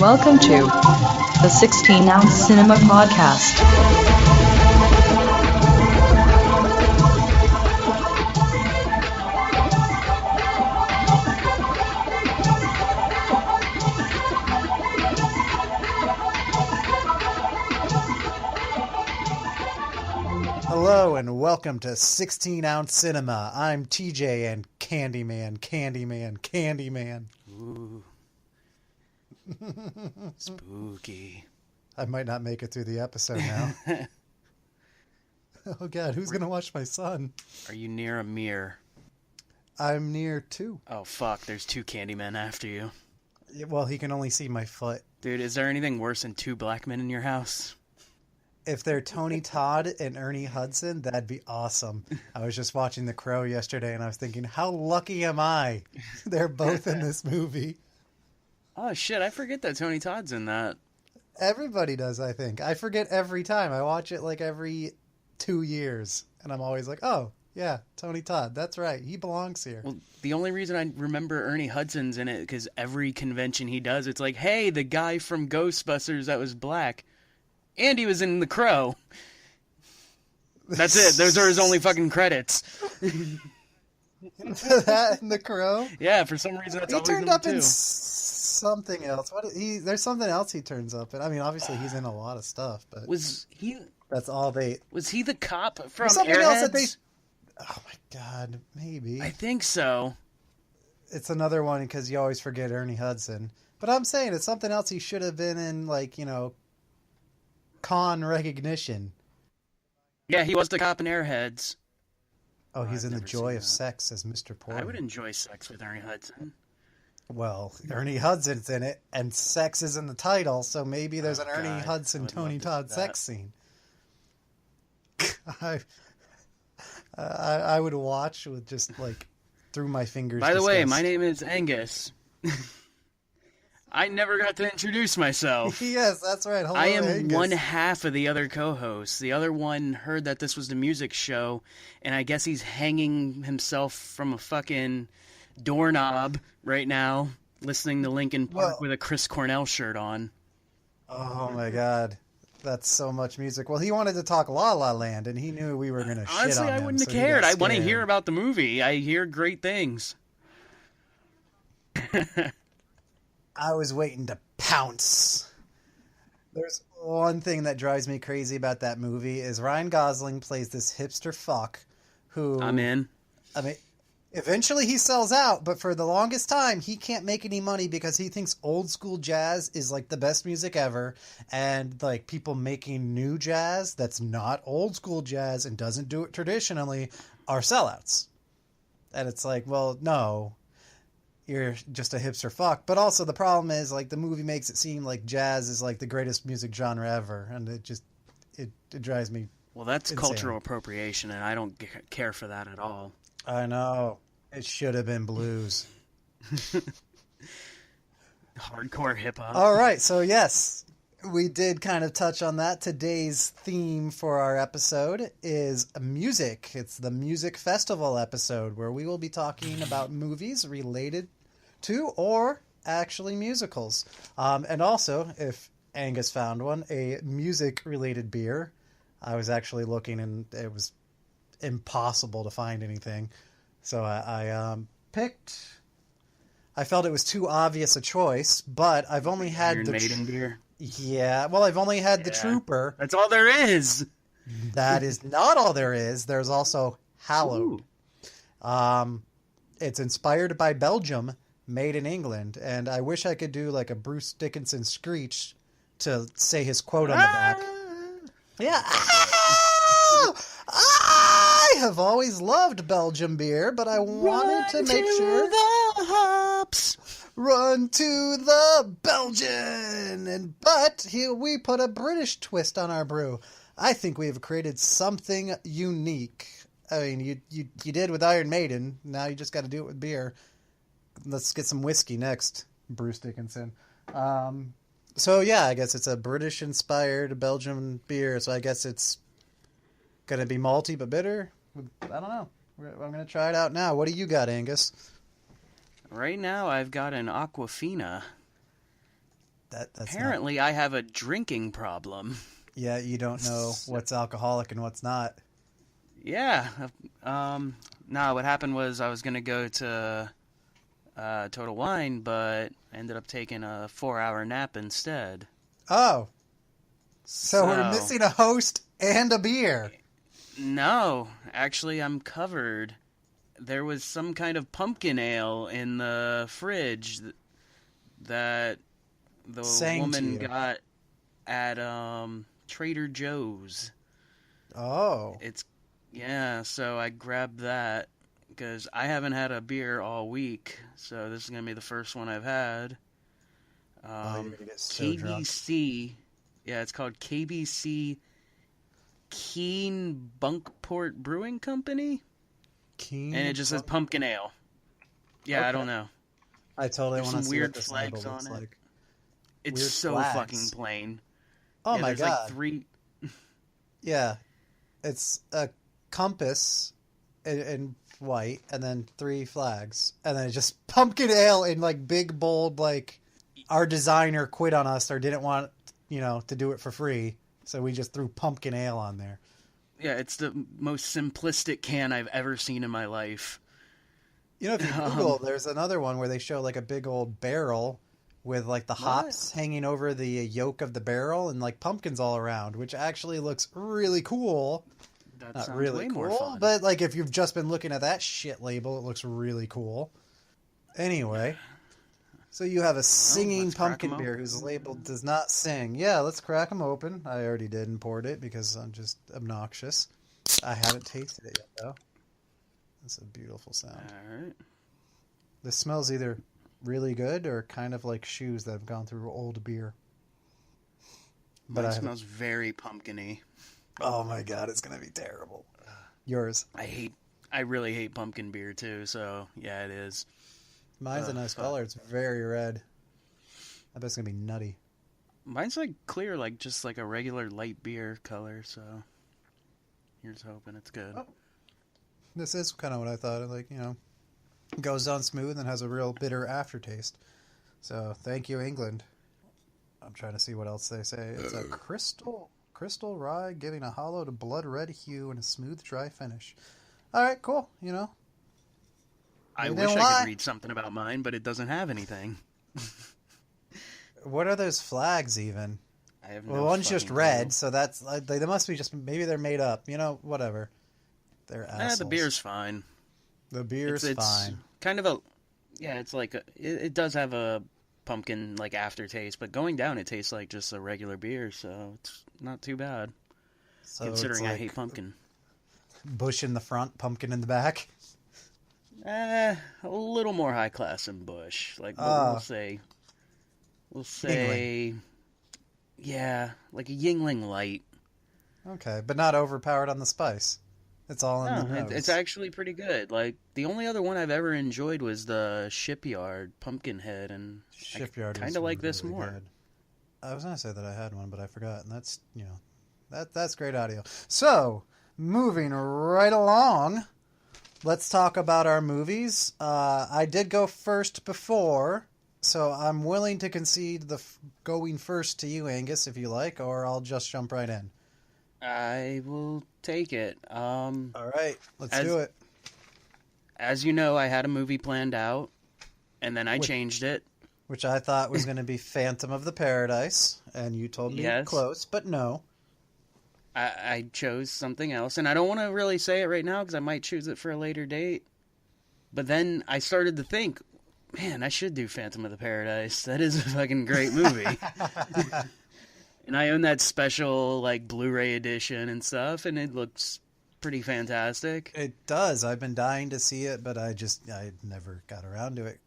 Welcome to the 16-ounce Cinema Podcast. Hello and welcome to 16-ounce Cinema. I'm TJ and Candyman. Ooh. Spooky. I might not make it through the episode now. Oh god, who's gonna watch my son? Are you near a mirror? I'm near 2. Oh fuck, there's 2 Candymen after you. Well, he can only see my foot. Dude, is there anything worse than 2 black men in your house? If they're Tony Todd and Ernie Hudson, that'd be awesome. I was just watching The Crow yesterday and I was thinking, how lucky am I? They're both in this movie. Oh shit, I forget that Tony Todd's in that. Everybody does, I think. I forget every time. I watch it like every 2 years. And I'm always like, oh, yeah, Tony Todd. That's right. He belongs here. Well, the only reason I remember Ernie Hudson's in it because every convention he does, it's like, hey, the guy from Ghostbusters that was black. And he was in The Crow. That's it. Those are his only fucking credits. That and The Crow? Yeah, for some reason that's he always turned up too. in something else. There's something else he turns up in. I mean, obviously he's in a lot of stuff, but Was he the cop from something Airheads? else that they? Oh my god, maybe. I think so. It's another one because you always forget Ernie Hudson. But I'm saying it's something else he should have been in, like, you know, con recognition. Yeah, he was the cop in Airheads. Oh, he's I've in The never Joy seen of that. Sex as Mr. Porter. I would enjoy sex with Ernie Hudson. Well, Ernie Hudson's in it, and sex is in the title, so maybe there's an Ernie God, Hudson, I would Tony love to Todd see sex scene. I would watch with just, like, through my fingers. By the way, disgust. my name is Angus. I never got to introduce myself. Yes, that's right. Hello, I am Angus. one half of the other co-hosts. The other one heard that this was the music show, and I guess he's hanging himself from a fucking doorknob right now, listening to Linkin Park with a Chris Cornell shirt on. Oh my god. That's so much music. Well, he wanted to talk La La Land, and he knew we were going to shit on him. Honestly, I wouldn't have so he cared. got I want to scared. hear about the movie. I hear great things. I was waiting to pounce. There's one thing that drives me crazy about that movie is Ryan Gosling plays this hipster fuck who... I'm in. I mean, eventually he sells out, but for the longest time, he can't make any money because he thinks old school jazz is like the best music ever. And like people making new jazz that's not old school jazz and doesn't do it traditionally are sellouts. And it's like, well, no, you're just a hipster fuck. But also the problem is like the movie makes it seem like jazz is like the greatest music genre ever. And it just, it drives me Well, that's insane. cultural appropriation, and I don't care for that at all. I know. It should have been blues. Hardcore hip-hop. All right, so yes, we did kind of touch on that. Today's theme for our episode is music. It's the music festival episode where we will be talking about movies related to or actually musicals. And also, if Angus found one, a music-related beer. I was actually looking and it was impossible to find anything. So I picked... I felt it was too obvious a choice, but I've only had Iron Maiden beer. Yeah, well, I've only had the Yeah. Trooper. That's all there is. That is not all there is. There's also Hallowed. It's inspired by Belgium, made in England, and I wish I could do like a Bruce Dickinson screech to say his quote on the back. Yeah. I have always loved Belgium beer, but I wanted to make sure. The hops. Run to the Belgian! But here we put a British twist on our brew. I think we have created something unique. I mean, you did with Iron Maiden. Now you just got to do it with beer. Let's get some whiskey next, Bruce Dickinson. So yeah, I guess it's a British-inspired Belgian beer. So I guess it's gonna be malty but bitter. I don't know. I'm gonna try it out now. What do you got, Angus? Right now, I've got an Aquafina. That's Apparently, I have a drinking problem. Yeah, you don't know what's alcoholic and what's not. Yeah. No, what happened was I was going to go to Total Wine, but I ended up taking a 4-hour nap instead. Oh. So we're missing a host and a beer. No, actually, I'm covered. There was some kind of pumpkin ale in the fridge that the woman got at Trader Joe's. Oh. So I grabbed that because I haven't had a beer all week, so this is going to be the first one I've had. You're going to get so KBC. drunk. Yeah, it's called KBC Keen Bunkport Brewing Company. Keen and it just says pumpkin ale. Yeah, okay. I don't know. I totally want to see weird what this flags label on looks it. like. It's Weird so flags. fucking plain. Oh yeah, my there's god. Like 3. Yeah. It's a compass in white and then 3 flags. And then it's just pumpkin ale in like big bold, like our designer quit on us or didn't want, to do it for free. So we just threw pumpkin ale on there. Yeah, it's the most simplistic can I've ever seen in my life. If you Google, there's another one where they show like a big old barrel with like the hops hanging over the yoke of the barrel and like pumpkins all around, which actually looks really cool. That Not sounds really way cool, more fun. but like if you've just been looking at that shit label, it looks really cool. Anyway, so you have a singing pumpkin beer whose label does not sing. Yeah, let's crack them open. I already did and poured it because I'm just obnoxious. I haven't tasted it yet, though. That's a beautiful sound. All right. This smells either really good or kind of like shoes that have gone through old beer. But it smells very pumpkin-y. Oh my god, it's going to be terrible. Yours. I really hate pumpkin beer too, so yeah, it is. Mine's a nice color. It's very red. I bet it's going to be nutty. Mine's like clear, like just like a regular light beer color, so here's hoping it's good. Oh. This is kind of what I thought. Like, goes down smooth and has a real bitter aftertaste. So, thank you, England. I'm trying to see what else they say. It's a crystal rye giving a hollow to blood red hue and a smooth, dry finish. All right, cool. I wish I could read something about mine, but it doesn't have anything. What are those flags even? I have no Well, one's just fucking red, clue. so that's they must be just maybe they're made up. Whatever. They're assholes. The beer's fine. The beer's fine. Kind of it's like it does have a pumpkin like aftertaste, but going down it tastes like just a regular beer, so it's not too bad. So considering I hate pumpkin. Bush in the front, pumpkin in the back. A little more high class than Bush. Like we'll say, Yingling. Yeah, like a Yingling light. Okay, but not overpowered on the spice. It's all in the nose. It's actually pretty good. Like the only other one I've ever enjoyed was the Shipyard Pumpkinhead, and Shipyard I kind of like this more. Good. I was gonna say that I had one, but I forgot, and that's that's great audio. So moving right along, let's talk about our movies. I did go first before, so I'm willing to concede the going first to you, Angus, if you like, or I'll just jump right in. I will take it. All right, let's do it. As you know, I had a movie planned out, and then I changed it. Which I thought was going to be Phantom of the Paradise, and you told me close, but no. I chose something else, and I don't want to really say it right now because I might choose it for a later date. But then I started to think, man, I should do Phantom of the Paradise. That is a fucking great movie. And I own that special like Blu-ray edition and stuff, and it looks pretty fantastic. It does. I've been dying to see it, but I never got around to it.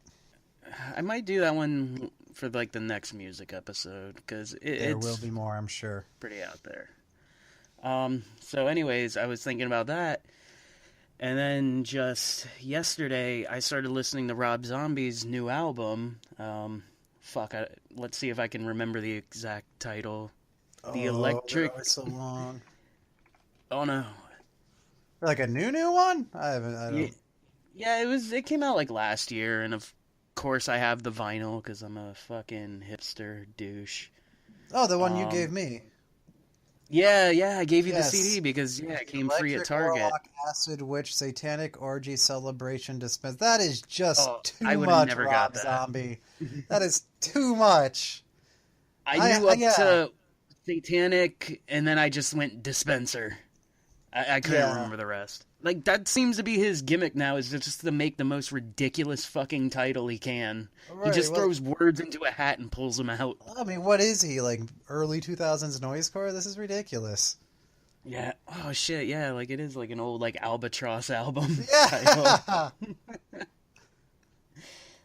I might do that one for like the next music episode because there will be more, I'm sure. Pretty out there. So anyways, I was thinking about that, and then just yesterday I started listening to Rob Zombie's new album. Let's see if I can remember the exact title. The Electric. It's so long. Oh no! Like a new one? I don't. Yeah, it came out like last year, and course, I have the vinyl because I'm a fucking hipster douche. Oh, the one you gave me. Yeah, I gave you the Yes. CD because, it came free at Electric Target. Warlock Acid Witch Satanic Orgy Celebration Dispense. That is just I too would've much, never Rob got that. Zombie. That is too much. I knew up to Satanic, and then I just went Dispenser. I couldn't remember the rest. Like, that seems to be his gimmick now, is just to make the most ridiculous fucking title he can. Right, He just throws words into a hat and pulls them out. I mean, what is he, like early 2000s noisecore? This is ridiculous. Yeah. Oh, shit, yeah, like, it is like an old, like, Albatross album Yeah. title.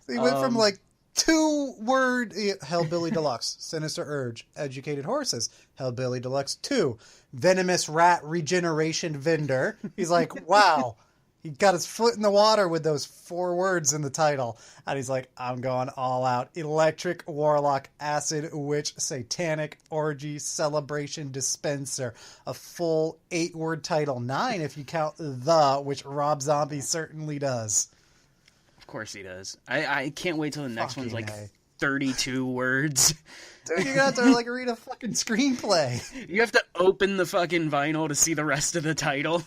He went from like 2-word Hellbilly Deluxe, Sinister Urge, Educated Horses, Hellbilly Deluxe 2, Venomous Rat Regeneration Vendor. He's like, wow. He got his foot in the water with those 4 words in the title. And he's like, I'm going all out. Electric Warlock Acid Witch Satanic Orgy Celebration Dispenser. A full 8-word title. 9 if you count the, which Rob Zombie certainly does. Of course he does. I can't wait till the next one's like A. 32 words. Dude, you're gonna have to like read a fucking screenplay. You have to open the fucking vinyl to see the rest of the title.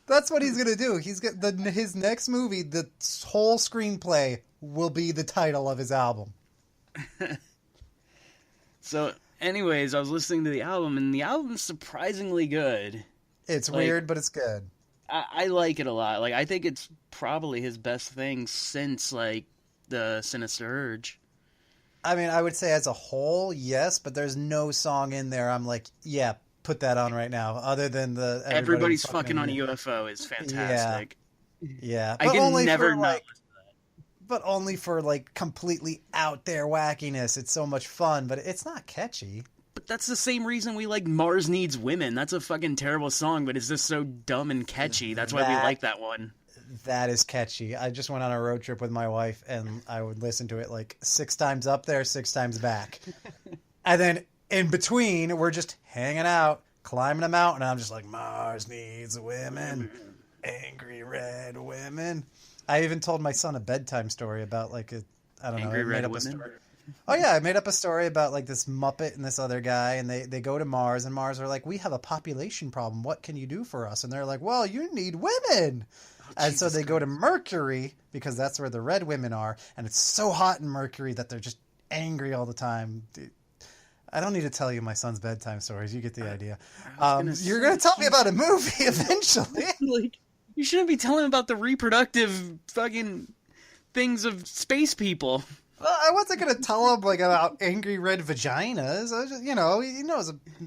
That's what he's gonna do. He's got his next movie. The whole screenplay will be the title of his album. So, anyways, I was listening to the album, and the album's surprisingly good. It's weird, but it's good. I like it a lot. Like, I think it's probably his best thing since, like, the Sinister Urge. I mean, I would say as a whole, yes, but there's no song in there I'm like, yeah, put that on right now, other than the Everybody's fucking on a UFO is fantastic. Yeah. I can never know. But only for, like, completely out there wackiness. It's so much fun, but it's not catchy. But that's the same reason we like Mars Needs Women. That's a fucking terrible song, but it's just so dumb and catchy. That's why we like that one. That is catchy. I just went on a road trip with my wife, and I would listen to it like 6 times up there, 6 times back. And then in between, we're just hanging out, climbing a mountain, and I'm just like, Mars needs women. Angry red women. I even told my son a bedtime story about, like, Angry red women? Oh, yeah, I made up a story about, like, this Muppet and this other guy, and they go to Mars, and Mars are like, we have a population problem. What can you do for us? And they're like, well, you need women. And so they go to Mercury, because that's where the red women are, and it's so hot in Mercury that they're just angry all the time. Dude, I don't need to tell you my son's bedtime stories. You get the idea. You're going to tell me about a movie eventually. Like, you shouldn't be telling about the reproductive fucking things of space people. Well, I wasn't going to tell him, like, about angry red vaginas. I was just,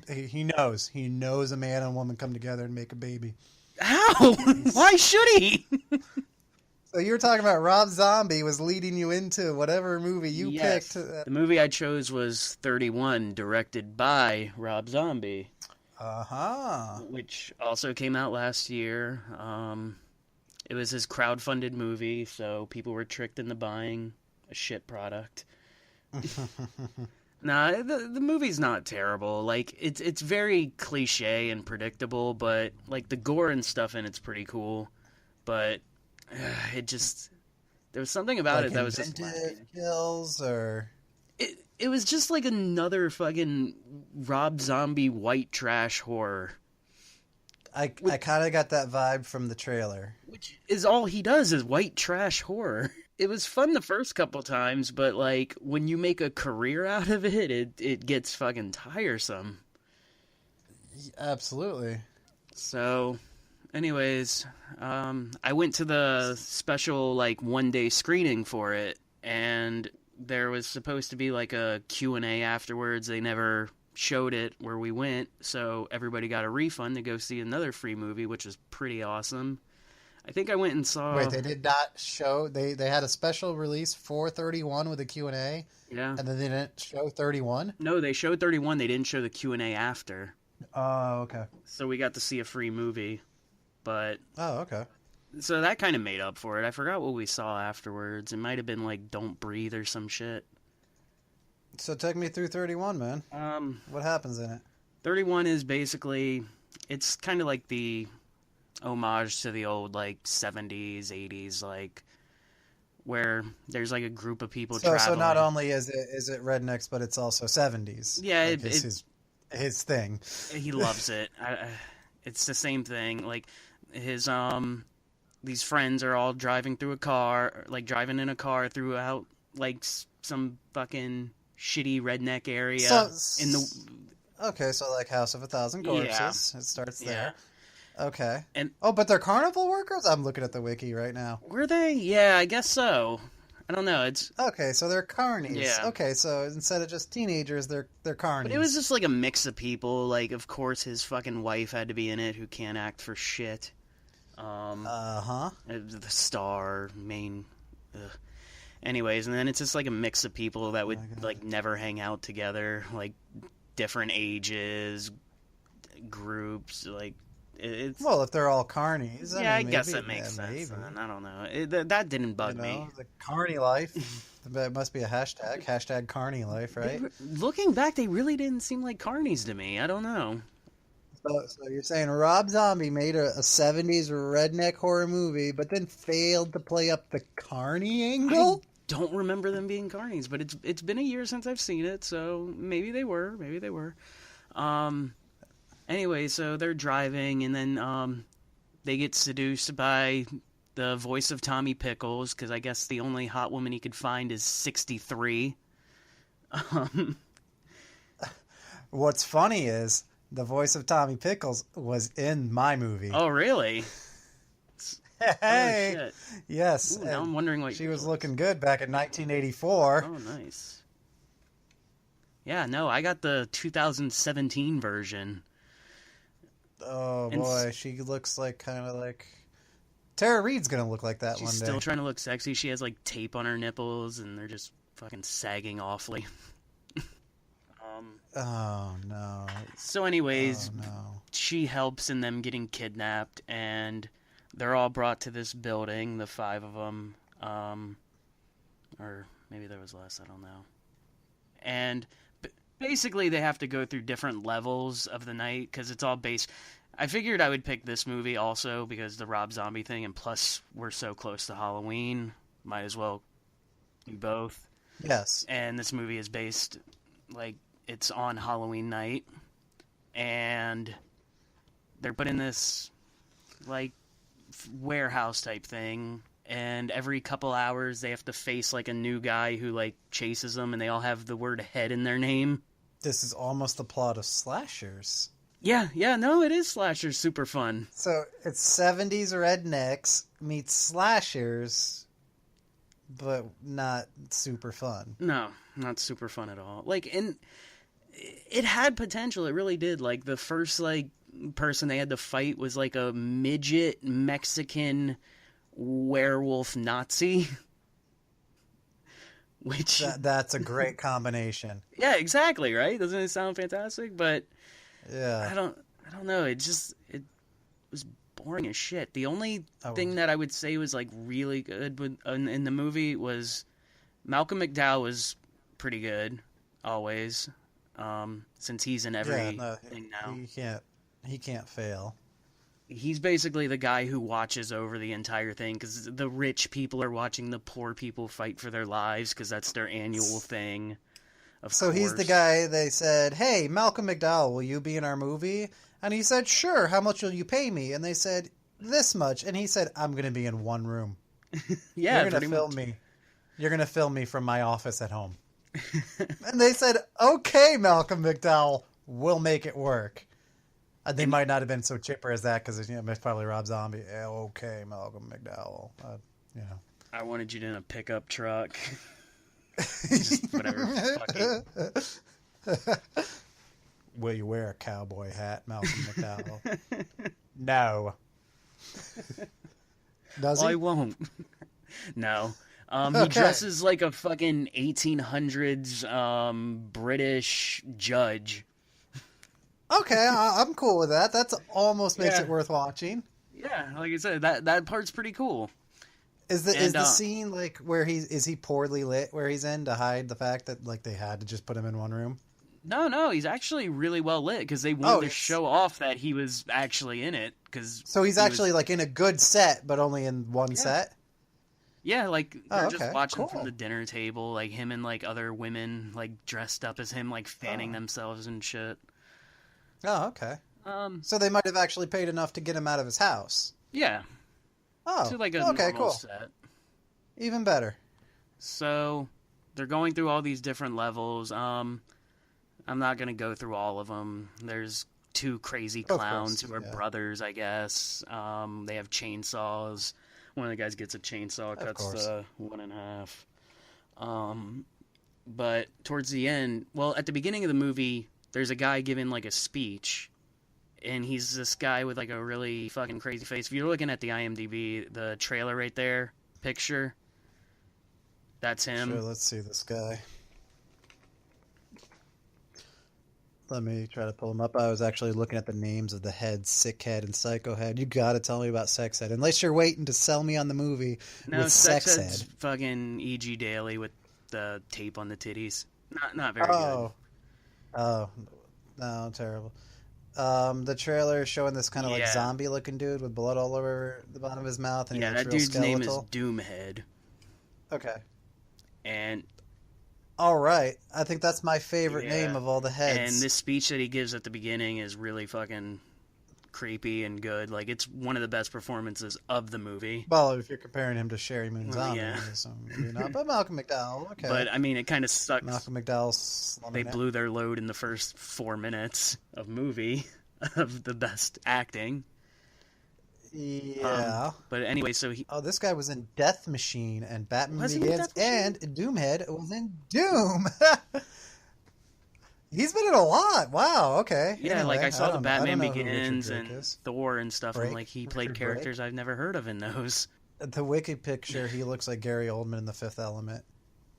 he knows a man and a woman come together and make a baby. How? Why should he? So you were talking about Rob Zombie was leading you into whatever movie you picked. The movie I chose was 31, directed by Rob Zombie. Uh-huh. Which also came out last year. It was his crowdfunded movie, so people were tricked into buying a shit product. Nah, the movie's not terrible. Like, it's very cliche and predictable, but, like, the gore and stuff in it's pretty cool. But it just... There was something about like it that was just... kills, or... It was just like another fucking Rob Zombie white trash horror. I kind of got that vibe from the trailer. Which is all he does is white trash horror. It was fun the first couple times, but, like, when you make a career out of it, it gets fucking tiresome. Absolutely. So, anyways, I went to the special, like, one-day screening for it, and there was supposed to be, like, a Q&A afterwards. They never showed it where we went, so everybody got a refund to go see another free movie, which was pretty awesome. I think I went and saw... Wait, they did not show... They had a special release for 31 with a Q&A? Yeah. And then they didn't show 31? No, they showed 31. They didn't show the Q&A after. Oh, okay. So we got to see a free movie. But... Oh, okay. So that kind of made up for it. I forgot what we saw afterwards. It might have been, like, Don't Breathe or some shit. So take me through 31, man. What happens in it? 31 is basically... It's kind of like the... homage to the old, like, 70s, 80s, like, where there's like a group of people So traveling. not only is it rednecks, but it's also 70s. Yeah, like his thing. He loves it. It's the same thing. Like his these friends are all driving in a car throughout like some fucking shitty redneck area Okay, so like House of a Thousand Corpses. Yeah. It starts there. Yeah. Okay. And but they're carnival workers? I'm looking at the wiki right now. were they? Yeah, I guess so. I don't know. It's okay, so they're carnies. Yeah. Okay, so instead of just teenagers, they're carnies. But it was just like a mix of people. Like, of course, his fucking wife had to be in it, who can't act for shit. The star main. Ugh. Anyways, and then it's just like a mix of people that would like never hang out together, like different ages, groups, like. Well, if they're all carnies, I guess that makes sense. I don't know. That didn't bug me. The carny life. It must be a hashtag. Hashtag carny life, right? Looking back, they really didn't seem like carnies to me. I don't know. So you're saying Rob Zombie made a 70s redneck horror movie, but then failed to play up the carny angle? I don't remember them being carnies, but it's been a year since I've seen it, so maybe they were. Anyway, so they're driving, and then they get seduced by the voice of Tommy Pickles, because I guess the only hot woman he could find is 63. What's funny is the voice of Tommy Pickles was in my movie. Oh, really? Hey! Oh, shit. Yes. Ooh, now I'm wondering what she was looking good back in 1984. Oh, nice. Yeah, no, I got the 2017 version. Oh boy, she looks like kind of like Tara Reid's gonna look like that one day. She's still trying to look sexy. She has like tape on her nipples, and they're just fucking sagging awfully. Oh no. So, anyways, she helps in them getting kidnapped, and they're all brought to this building. The 5 of them, or maybe there was less. I don't know. And basically, they have to go through different levels of the night, because it's all based. I figured I would pick this movie also because the Rob Zombie thing, and plus we're so close to Halloween, might as well do both. Yes. And this movie is based, like, it's on Halloween night, and they're put in this, like, warehouse type thing, and every couple hours they have to face, like, a new guy who, like, chases them, and they all have the word head in their name. This is almost the plot of slashers. Yeah, no, it is slashers, super fun. So it's 70s rednecks meets slashers, but not super fun. No, not super fun at all. Like, and it had potential, it really did. Like, the first, like, person they had to fight was, like, a midget Mexican werewolf Nazi. Which that's a great combination. Yeah, exactly, right? Doesn't it sound fantastic? But yeah, I don't know. It was boring as shit. The only thing that I would say was like really good in the movie was Malcolm McDowell was pretty good always, since he's in everything now. He can't fail. He's basically the guy who watches over the entire thing, because the rich people are watching the poor people fight for their lives, because that's their annual thing. So he's the guy they said, "Hey, Malcolm McDowell, will you be in our movie?" And he said, "Sure, how much will you pay me?" And they said, "This much." And he said, "I'm going to be in one room." Yeah, you're going to film me. You're going to film me from my office at home. And they said, "Okay, Malcolm McDowell, we'll make it work." They might not have been so chipper as that, because it's probably Rob Zombie. Yeah, okay, Malcolm McDowell. I wanted you in a pickup truck. Just whatever. Will you wear a cowboy hat, Malcolm McDowell? No. Does he? I won't. No. He dresses like a fucking 1800s British judge. Okay, I'm cool with that. That's almost makes it worth watching. Yeah, like I said, that part's pretty cool. Is the scene like where is he poorly lit where he's in to hide the fact that like they had to just put him in one room? No, he's actually really well lit, because they wanted to show off that he was actually in it. So he's actually like in a good set, but only in one set. Yeah, like they're just okay, watching from cool. the dinner table, like him and like other women like dressed up as him, like fanning Oh, themselves and shit. oh, okay. Um, So they might have actually paid enough to get him out of his house. yeah, Oh, to like a okay, normal cool. set. Even better. So they're going through all these different levels. I'm not gonna go through all of them. There's two crazy Of clowns course, who are yeah. brothers, I guess. They have chainsaws. One of the guys gets a chainsaw, Of cuts course. the one in half. Um, but towards the end, well, at the beginning of the movie, there's a guy giving like a speech, and he's this guy with like a really fucking crazy face. If you're looking at the IMDb, the trailer right there, picture, that's Sure, him. let's see this guy. Let me try to pull him up. I was actually looking at the names of the heads, Sick Head and Psycho Head. You gotta tell me about Sex Head. Unless you're waiting to sell me on the movie No, with Sex Sex Head's Head. fucking E.G. Daily with the tape on the titties. Not very good. Oh, oh, no, terrible. The trailer is showing this kind of like Yeah, zombie looking dude with blood all over the bottom of his mouth, and he yeah, looks that real dude's name is skeletal. Doomhead, Okay. and All right. I think that's my favorite yeah, name of all the and heads. this speech that he gives at the beginning is really fucking creepy and good. Like it's one of the best performances of the movie. Well, if you're comparing him to Sherry Moon Well, Zombie, yeah, so maybe not. But Malcolm McDowell, okay. but I mean, it kind of sucks. Malcolm McDowell's They slumming it. blew their load in the first 4 minutes of movie of the best acting. Yeah. But anyway, so he Oh, this guy was in Death Machine and Batman was he in Begins, Death Machine? and Doomhead was in Doom. He's been in a lot. Wow. Okay. Yeah, Anyway, like I saw the I don't Batman know who Richard Begins Drake and is. Thor and stuff, and like he played Richard characters Drake. I've never heard of in those. The wiki picture, he looks like Gary Oldman in The Fifth Element,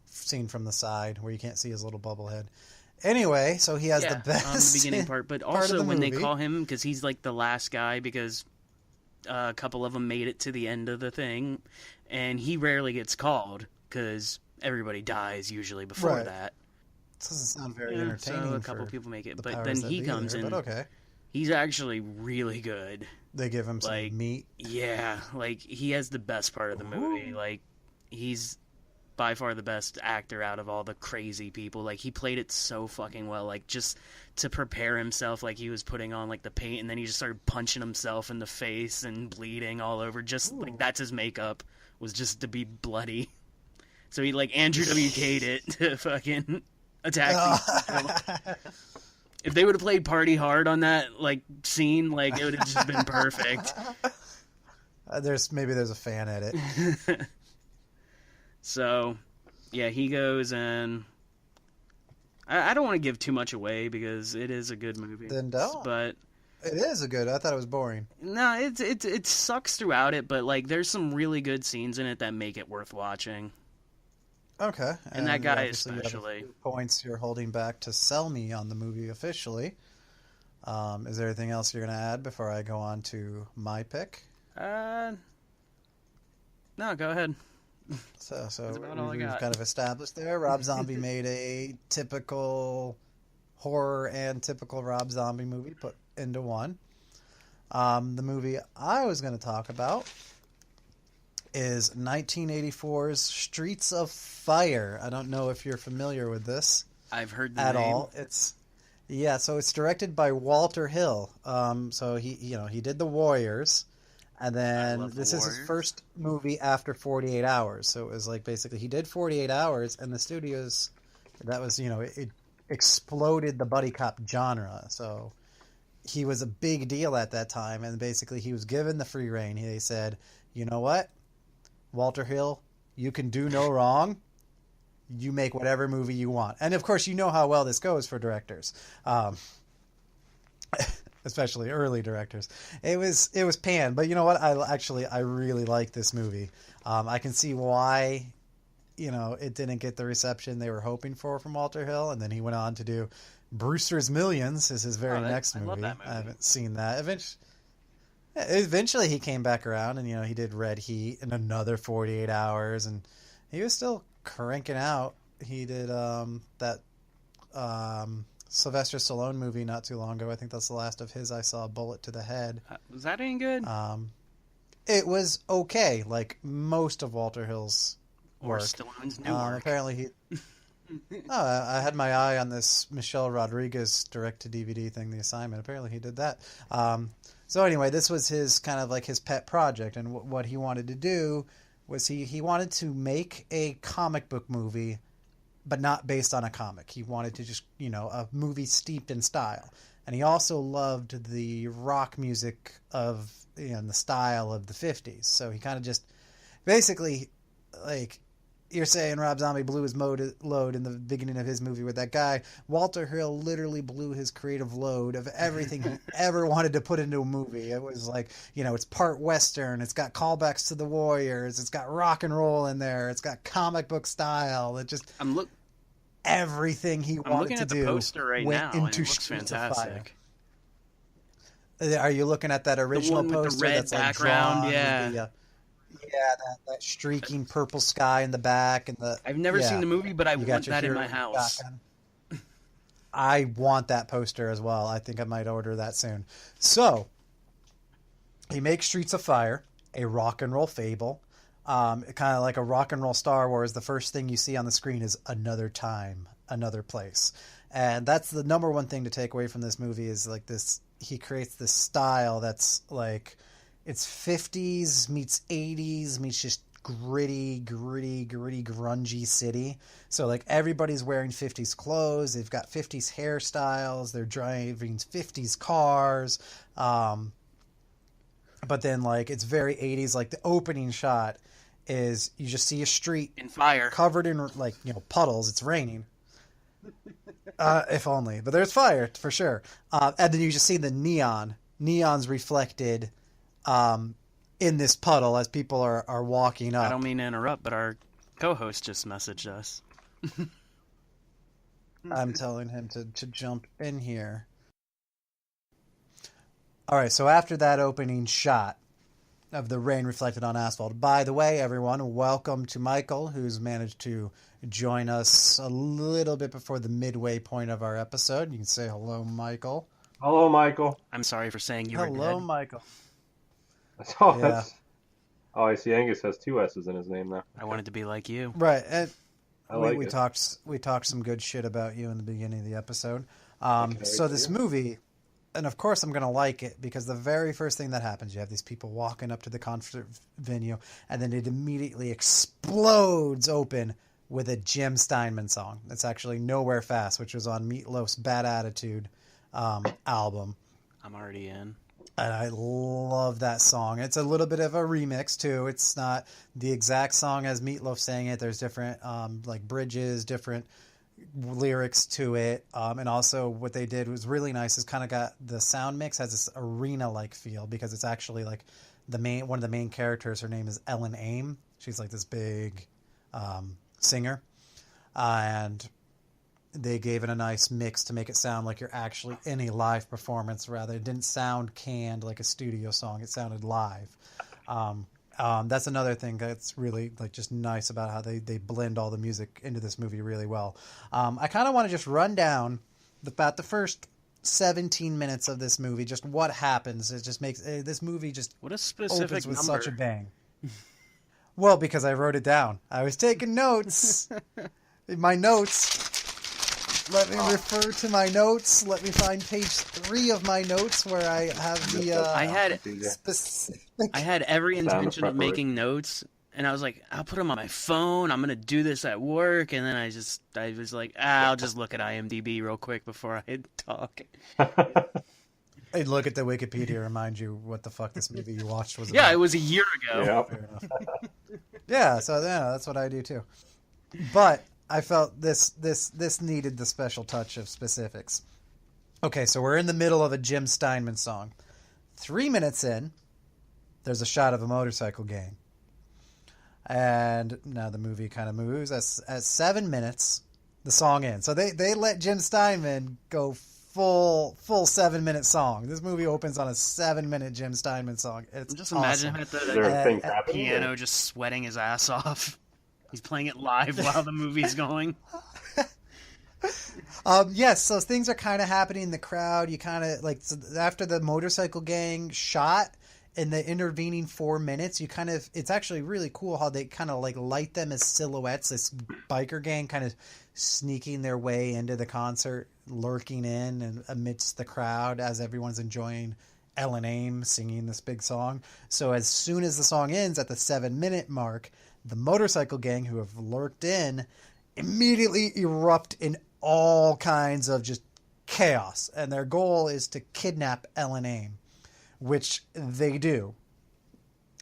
seen from the side where you can't see his little bubble head. Anyway, so he has Yeah, the best the beginning part, but part of also the when they movie. call him because he's like the last guy because a couple of them made it to the end of the thing, and he rarely gets called because everybody dies usually before Right. that. This doesn't sound very Yeah, entertaining so a couple for people make it, the but powers then that he be comes there, in. but okay. He's actually really good. They give him some Like, meat. yeah, like he has the best part of the movie. Ooh. Like he's by far the best actor out of all the crazy people. Like he played it so fucking well. Like just to prepare himself, like he was putting on like the paint, and then he just started punching himself in the face and bleeding all over. Just Ooh. like that's his makeup was just to be bloody. So he like Andrew WK'd it to fucking attack these people. If they would have played Party Hard on that like scene, like it would have just been perfect. There's a fan edit. So, yeah, he goes and I don't want to give too much away because it is a good movie. Then don't. But It is a good. I thought it was boring. no, it sucks throughout it. But like, there's some really good scenes in it that make it worth watching. Okay. And that guy obviously you have a especially. few points you're holding back to sell me on the movie officially. Is there anything else you're going to add before I go on to my pick? No, go ahead. So That's about all I we've got. kind of established there. Rob Zombie made a typical horror and typical Rob Zombie movie put into one. The movie I was going to talk about is 1984's Streets of Fire. I don't know if you're familiar with this I've heard the at name. all. So it's directed by Walter Hill. So he did The Warriors, and I then love The this is his Warriors. first movie after 48 Hours. So it was like basically he did 48 Hours, and the studios that was it exploded the buddy cop genre. So he was a big deal at that time, and basically he was given the free reign. They said, you know what, Walter Hill, you can do no wrong. You make whatever movie you want. And of course, you know how well this goes for directors, especially early directors. It was panned, but you know what? I really like this movie. I can see why it didn't get the reception they were hoping for from Walter Hill, and then he went on to do Brewster's Millions is his very next I movie. love that movie. I haven't seen that. Eventually he came back around, and he did Red Heat and another 48 Hours, and he was still cranking out. He did that Sylvester Stallone movie not too long ago. I think that's the last of his I saw, Bullet to the Head. Was that any good? It was okay, like most of Walter Hill's Or work. Stallone's new work. Apparently he... Oh, I had my eye on this Michelle Rodriguez direct-to-DVD thing, The Assignment. Apparently he did that. So anyway, this was his kind of like his pet project, and what he wanted to do was he wanted to make a comic book movie, but not based on a comic. He wanted to just, a movie steeped in style. And he also loved the rock music of, the style of the 50s. So he kind of just, basically, like, you're saying Rob Zombie blew his load in the beginning of his movie with that guy. Walter Hill literally blew his creative load of everything he ever wanted to put into a movie. It was like, it's part Western. It's got callbacks to the Warriors. It's got rock and roll in there. It's got comic book style. It just... everything he wanted to do. I'm looking at the poster right now, and it looks Streets fantastic. Are you looking at that original the one with poster the red that's like background? drawn Yeah. with that streaking purple sky in the back and the. I've never seen the movie, but I want that in my hero house. I want that poster as well. I think I might order that soon. So, he makes Streets of Fire, a rock and roll fable. Kind of like a rock and roll Star Wars. The first thing you see on the screen is another time, another place. And that's the number one thing to take away from this movie is like this. He creates this style that's like, it's 50s meets 80s meets just gritty, grungy city. So like everybody's wearing 50s clothes. They've got 50s hairstyles. They're driving 50s cars. But then like it's very 80s. Like the opening shot is you just see a street in fire covered in like, puddles. It's raining. If only, but there's fire for sure. And then you just see the neon's reflected, in this puddle as people are walking up. I don't mean to interrupt, but our co-host just messaged us. I'm telling him to jump in here. All right. So after that opening shot of the rain reflected on asphalt, by the way, everyone, welcome to Michael, who's managed to join us a little bit before the midway point of our episode. You can say hello, Michael. Hello, Michael. I'm sorry for saying you were dead. Hello, Michael. I see Angus has two S's in his name now. I wanted to be like you. Right. And we it. talked some good shit about you in the beginning of the episode. So this movie, and of course I'm going to like it because the very first thing that happens, you have these people walking up to the concert venue, and then it immediately explodes open with a Jim Steinman song. It's actually Nowhere Fast, which was on Meatloaf's Bad Attitude album. I'm already in. And I love that song. It's a little bit of a remix too. It's not the exact song as Meatloaf sang it. There's different like bridges, different lyrics to it. And also what they did was really nice is kind of got the sound mix has this arena-like feel because it's actually like one of the main characters. Her name is Ellen Aim. She's like this big singer. And they gave it a nice mix to make it sound like you're actually in a live performance. Rather, it didn't sound canned like a studio song. It sounded live. That's another thing that's really like just nice about how they blend all the music into this movie really well. I kind of want to just run down about the first 17 minutes of this movie. Just what happens. It just makes this movie just what a specific opens with number. such a bang. Well, because I wrote it down. I was taking notes. In my notes. Let me refer to my notes. Let me find page 3 of my notes where I have the. I had every Sound intention of preparation. making notes, and I was like, I'll put them on my phone. I'm gonna do this at work, and then I was like, I'll just look at IMDb real quick before I talk. Hey, look at the Wikipedia. Remind you what the fuck this movie you watched was about. Yeah, it was a year ago. Yep. Fair enough. Yeah, so that's what I do too. But I felt this needed the special touch of specifics. Okay, so we're in the middle of a Jim Steinman song. 3 minutes in, there's a shot of a motorcycle gang. And now the movie kind of moves. At 7 minutes, the song ends. So they let Jim Steinman go full 7-minute song. This movie opens on a 7-minute Jim Steinman song. It's Just awesome. imagine him at Is there the things happening? piano just sweating his ass off. He's playing it live while the movie's going. Yes, so things are kind of happening in the crowd. You kind of like so after the motorcycle gang shot, in the intervening 4 minutes, it's actually really cool how they kind of like light them as silhouettes. This biker gang kind of sneaking their way into the concert, lurking in and amidst the crowd as everyone's enjoying Ellen Aim singing this big song. So as soon as the song ends at the 7-minute mark, the motorcycle gang who have lurked in immediately erupt in all kinds of just chaos. And their goal is to kidnap Ellen Aim, which they do.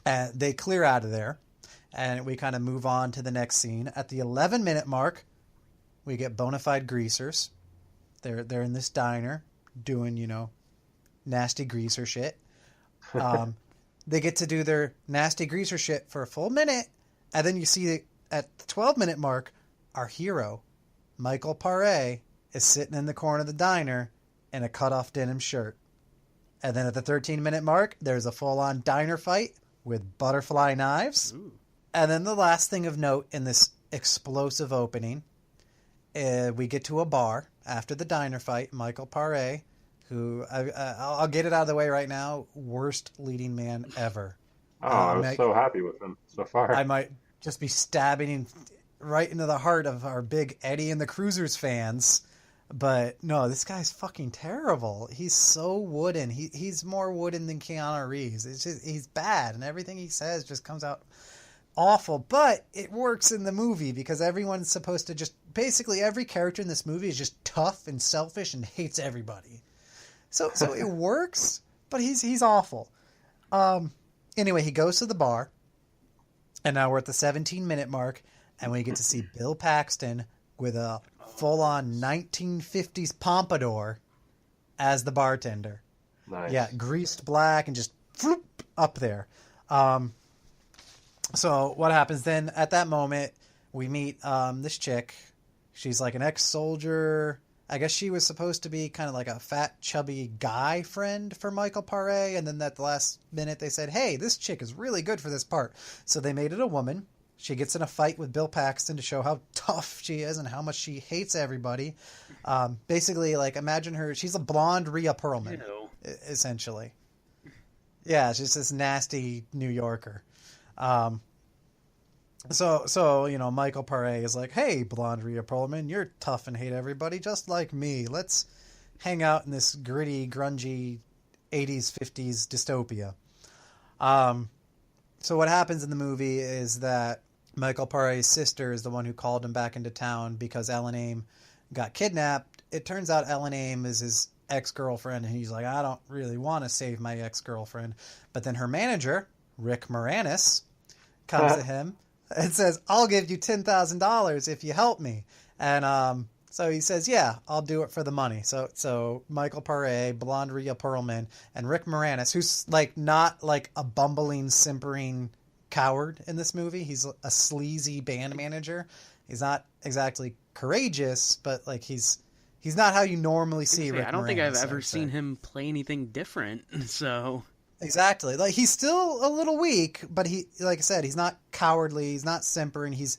They clear out of there, and we kind of move on to the next scene. At the 11-minute mark, we get bona fide greasers. They're in this diner doing, nasty greaser shit. They get to do their nasty greaser shit for a full minute, and then you see at the 12-minute mark, our hero, Michael Paré, is sitting in the corner of the diner in a cut-off denim shirt. And then at the 13-minute mark, there's a full-on diner fight with butterfly knives. Ooh. And then the last thing of note in this explosive opening, we get to a bar after the diner fight. Michael Paré, who, I'll get it out of the way right now, worst leading man ever. Oh, I was so happy with him so far. I might just be stabbing him right into the heart of our big Eddie and the Cruisers fans. But no, this guy's fucking terrible. He's so wooden. He's more wooden than Keanu Reeves. It's just, he's bad, and everything he says just comes out awful. But it works in the movie because everyone's supposed to just basically every character in this movie is just tough and selfish and hates everybody. So it works, but he's awful. Anyway, he goes to the bar, and now we're at the 17-minute mark, and we get to see Bill Paxton with a full-on 1950s pompadour as the bartender. Nice. Yeah, greased black and just floop up there. So what happens then? At that moment, we meet this chick. She's like an ex-soldier. I guess she was supposed to be kind of like a fat, chubby guy friend for Michael Paré. And then at the last minute, they said, hey, this chick is really good for this part. So they made it a woman. She gets in a fight with Bill Paxton to show how tough she is and how much she hates everybody. Basically, like, imagine her. She's a blonde Rhea Perlman, essentially. Yeah, she's this nasty New Yorker. So Michael Paré is like, hey, blonde Rhea Perlman, you're tough and hate everybody just like me. Let's hang out in this gritty, grungy 80s, 50s dystopia. So what happens in the movie is that Michael Paré's sister is the one who called him back into town because Ellen Aim got kidnapped. It turns out Ellen Aim is his ex-girlfriend, and he's like, I don't really want to save my ex-girlfriend. But then her manager, Rick Moranis, comes to him and says, I'll give you $10,000 if you help me. And so he says, yeah, I'll do it for the money. So Michael Paré, blonde Rhea Perlman, and Rick Moranis, who's like not like a bumbling, simpering coward in this movie. He's a sleazy band manager. He's not exactly courageous, but like he's not how you normally see Rick Moranis. I don't think I've ever seen him play anything different. So exactly, like he's still a little weak, but he, like I said, he's not cowardly. He's not simpering. He's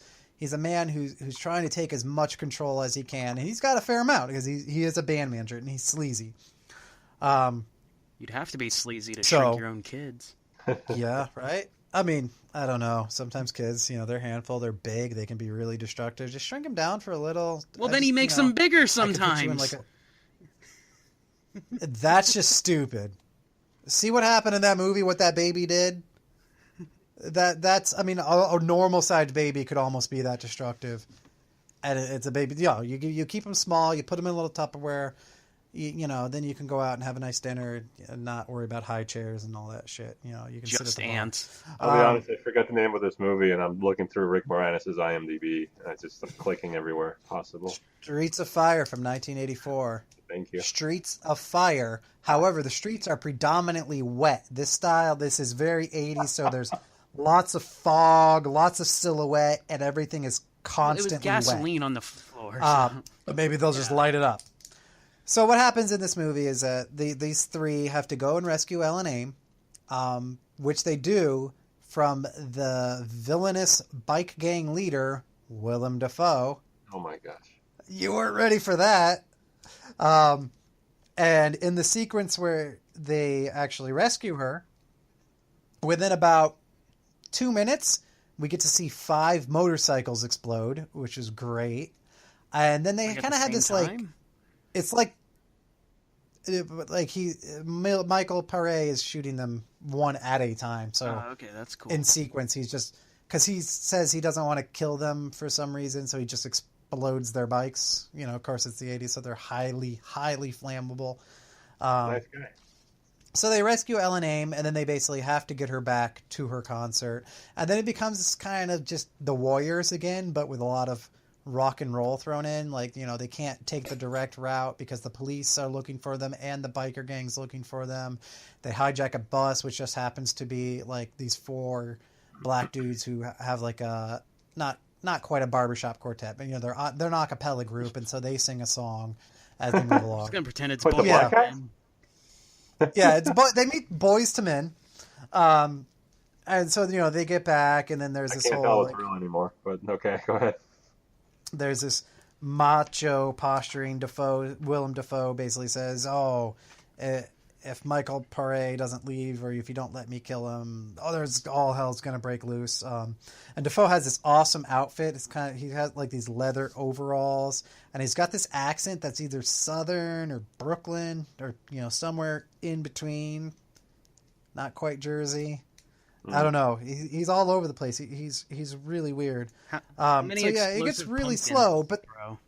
a man who's trying to take as much control as he can, and he's got a fair amount because he is a band manager and he's sleazy. You'd have to be sleazy to shrink your own kids. Yeah, right? I mean, I don't know. Sometimes kids, they're a handful, they're big, they can be really destructive. Just shrink them down for a little. Well, then he makes them bigger sometimes. That's just stupid. See what happened in that movie, what that baby did? That's a normal sized baby could almost be that destructive. And it's a baby. Yeah, you keep them small, you put them in a little Tupperware, then you can go out and have a nice dinner and not worry about high chairs and all that shit. You can just sit at the ants. bar. I'll be honest, I forgot the name of this movie, and I'm looking through Rick Moranis' IMDb, and I'm just clicking everywhere possible. Streets of Fire from 1984. Thank you. Streets of Fire. However, the streets are predominantly wet. This is very 80s, so there's lots of fog, lots of silhouette, and everything is constantly wet. It was gasoline on the floor. But maybe they'll just light it up. So what happens in this movie is that these three have to go and rescue Ellen Aim, which they do from the villainous bike gang leader, Willem Dafoe. Oh my gosh. You weren't ready for that. And in the sequence where they actually rescue her, Within about 2 minutes, we get to see 5 motorcycles explode, which is great. And then they Like, at kind of the had this same like, time? it's like Michael Paré is shooting them one at a time. So Oh, okay, that's cool. in sequence, he's just, because he says he doesn't want to kill them for some reason, so he just explodes their bikes. You know, of course, it's the 80s, so they're highly, highly flammable. Nice guy. So they rescue Ellen Aim, and then they basically have to get her back to her concert. And then it becomes kind of just the Warriors again, but with a lot of rock and roll thrown in. Like, you know, they can't take the direct route because the police are looking for them and the biker gang's looking for them. They hijack a bus, which just happens to be like these 4 black dudes who have like a not quite a barbershop quartet, but you know they're an a cappella group, and so they sing a song as they move I'm along. just gonna pretend it's Wait, the both. black guys? Yeah, they meet Boys to Men, and so you know they get back, and then there's I this can't whole tell like, it's real anymore, but okay, go ahead. there's this macho posturing Willem Dafoe basically says, "Oh, if Michael Paré doesn't leave, or if you don't let me kill him, there's all hell's gonna break loose." And Dafoe has this awesome outfit. It's he has like these leather overalls, and he's got this accent that's either Southern or Brooklyn or you know somewhere in between, not quite Jersey. I don't know. He's all over the place. He's really weird. How many So yeah, it gets explosive really pumpkins, slow, but bro?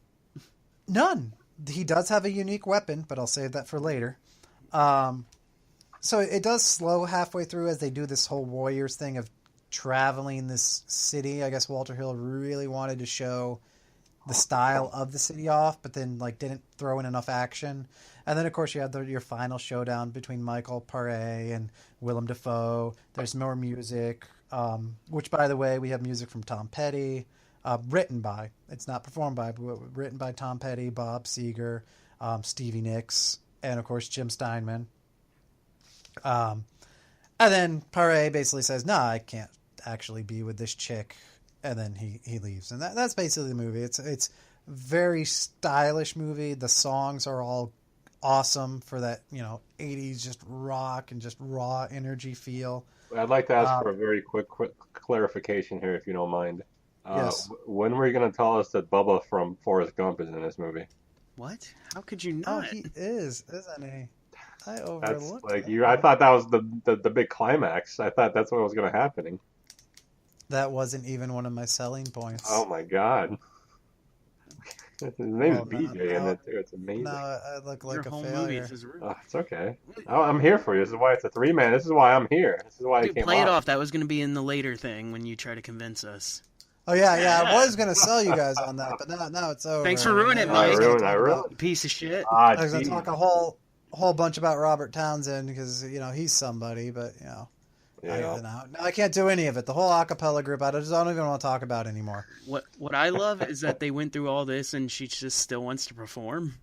none. He does have a unique weapon, but I'll save that for later. So it does slow halfway through as they do this whole Warriors thing of traveling this city. I guess Walter Hill really wanted to show the style of the city off, but then like didn't throw in enough action. And then of course you had your final showdown between Michael Paré and Willem Dafoe. There's more music, which by the way we have music from Tom Petty, written by. It's not performed by, but written by Tom Petty, Bob Seger, Stevie Nicks, and of course Jim Steinman. And then Paré basically says, "Nah, I can't actually be with this chick," and then he leaves, and that's basically the movie. It's very stylish movie. The songs are all awesome for that 80s just rock and just raw energy feel. I'd like to ask for a very quick clarification here, if you don't mind. Yes. When were you going to tell us that Bubba from Forrest Gump is in this movie? What? How could you Oh, not? he isn't he? I That's overlooked like that. you. I thought that was the big climax. I thought that's what was going to happen. That wasn't even one of my selling points. Oh my god. His name is Well, BJ in no, it too. It's amazing. No, I look Your like a whole movie failure. is rude. Oh, it's okay. I'm here for you. This is why it's a 3-man. This is why I'm here. This is why I Dude, came play it on. off. That was going to be in the later thing when you try to convince us. Oh yeah, I was gonna sell you guys on that, but now it's over. Thanks for ruining it, Now I was Mike. gonna I talk ruined about- You piece of shit. Ah, I was gonna geez. talk a whole bunch about Robert Townsend because he's somebody, but I Yeah. don't know. No, I can't do any of it. The whole acapella group, I just don't even want to talk about anymore. What I love is that they went through all this and she just still wants to perform.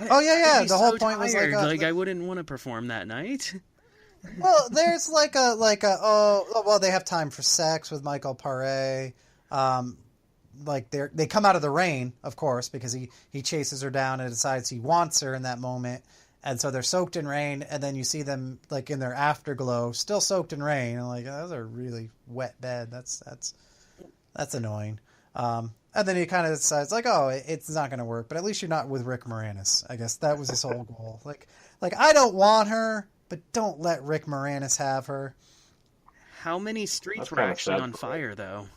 Oh yeah. I'd be The whole so point was tired. like, I wouldn't want to perform that night. well, there's like a they have time for sex with Michael Paré. Like they come out of the rain, of course, because he chases her down and decides he wants her in that moment. And so they're soaked in rain, and then you see them like in their afterglow, still soaked in rain. And like, those are really wet bed. That's annoying. And then he kind of decides like, oh, it's not going to work. But at least you're not with Rick Moranis. I guess that was his whole goal. Like I don't want her, but don't let Rick Moranis have her. How many streets That's were kinda actually sad on for fire, though?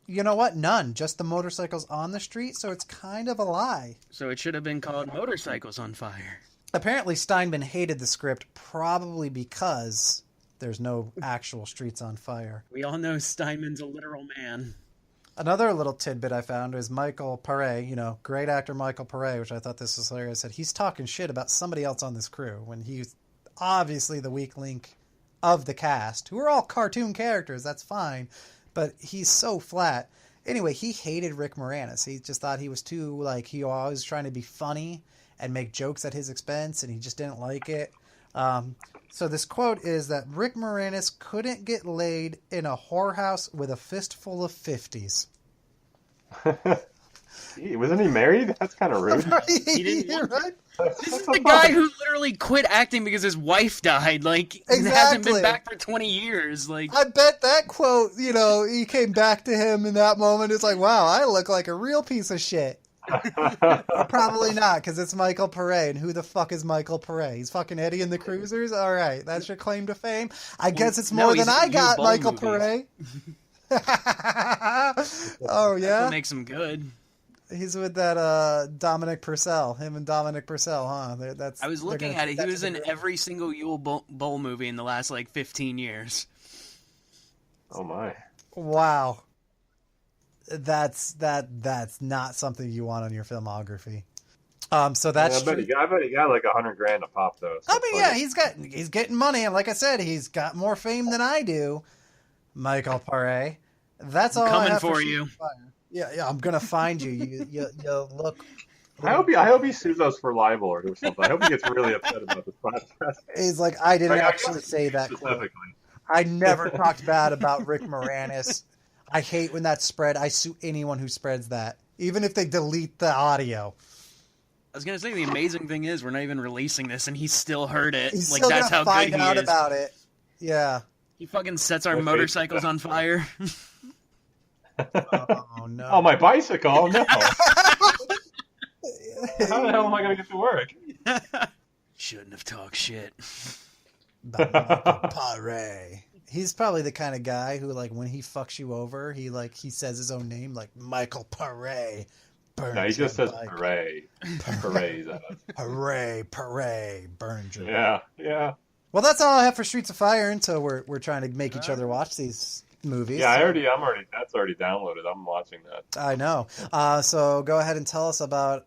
You know what? None. Just the motorcycles on the street. So it's kind of a lie. So it should have been called Motorcycles on Fire. Apparently Steinman hated the script probably because there's no actual streets on fire. We all know Steinman's a literal man. Another little tidbit I found is Michael Paré, great actor Michael Paré, which I thought this was hilarious, said he's talking shit about somebody else on this crew when he's obviously the weak link of the cast, who are all cartoon characters, that's fine, but he's so flat. Anyway, he hated Rick Moranis. He just thought he was too, he always trying to be funny and make jokes at his expense, and he just didn't like it. So this quote is that Rick Moranis couldn't get laid in a whorehouse with a fistful of 50s. Gee, wasn't he married? That's kind of rude. He didn't want Right? This is the guy who literally quit acting because his wife died. Like, and hasn't been Exactly. back for 20 years. Like, I bet that quote, he came back to him in that moment. It's like, wow, I look like a real piece of shit. Or probably not, because it's Michael Pare. And who the fuck is Michael Pare? He's fucking Eddie and the Cruisers? All right, that's your claim to fame? I guess it's no, more he's than I in got, Bull Michael movies. Pare. Oh, that's yeah? what makes him good. He's with that Dominic Purcell. Him and Dominic Purcell, huh? I was looking at it. He was in every single Yule Bowl movie in the last, 15 years. Oh my! Wow. That's not something you want on your filmography. So that's I bet he got like $100,000 a pop though. So I mean, yeah, he's getting money, and like I said, he's got more fame than I do. Michael Pare. That's all I Coming have for Streets you. of Fire. Yeah, I'm gonna find you. You look. I hope he sues us for libel or something. I hope he gets really upset about this podcast. He's like, I didn't Like, actually say that quote. specifically. I never talked bad about Rick Moranis. I hate when that's spread. I sue anyone who spreads that, even if they delete the audio. I was going to say, the amazing thing is, we're not even releasing this, and he still heard it. He's Like, still that's gonna how find good he out is. about it. Yeah. He fucking sets our Okay. motorcycles on fire. Oh no. Oh, my bicycle! No. How the hell am I going to get to work? Shouldn't have talked shit. Michael Pare. He's probably the kind of guy who, like, when he fucks you over, he says his own name, like Michael Pare. No, he just says hooray. Hooray. Pare. Burns your Yeah. Well, that's all I have for Streets of Fire until we're trying to make each other watch these movies. Yeah, that's already downloaded. I'm watching that. I know. So go ahead and tell us about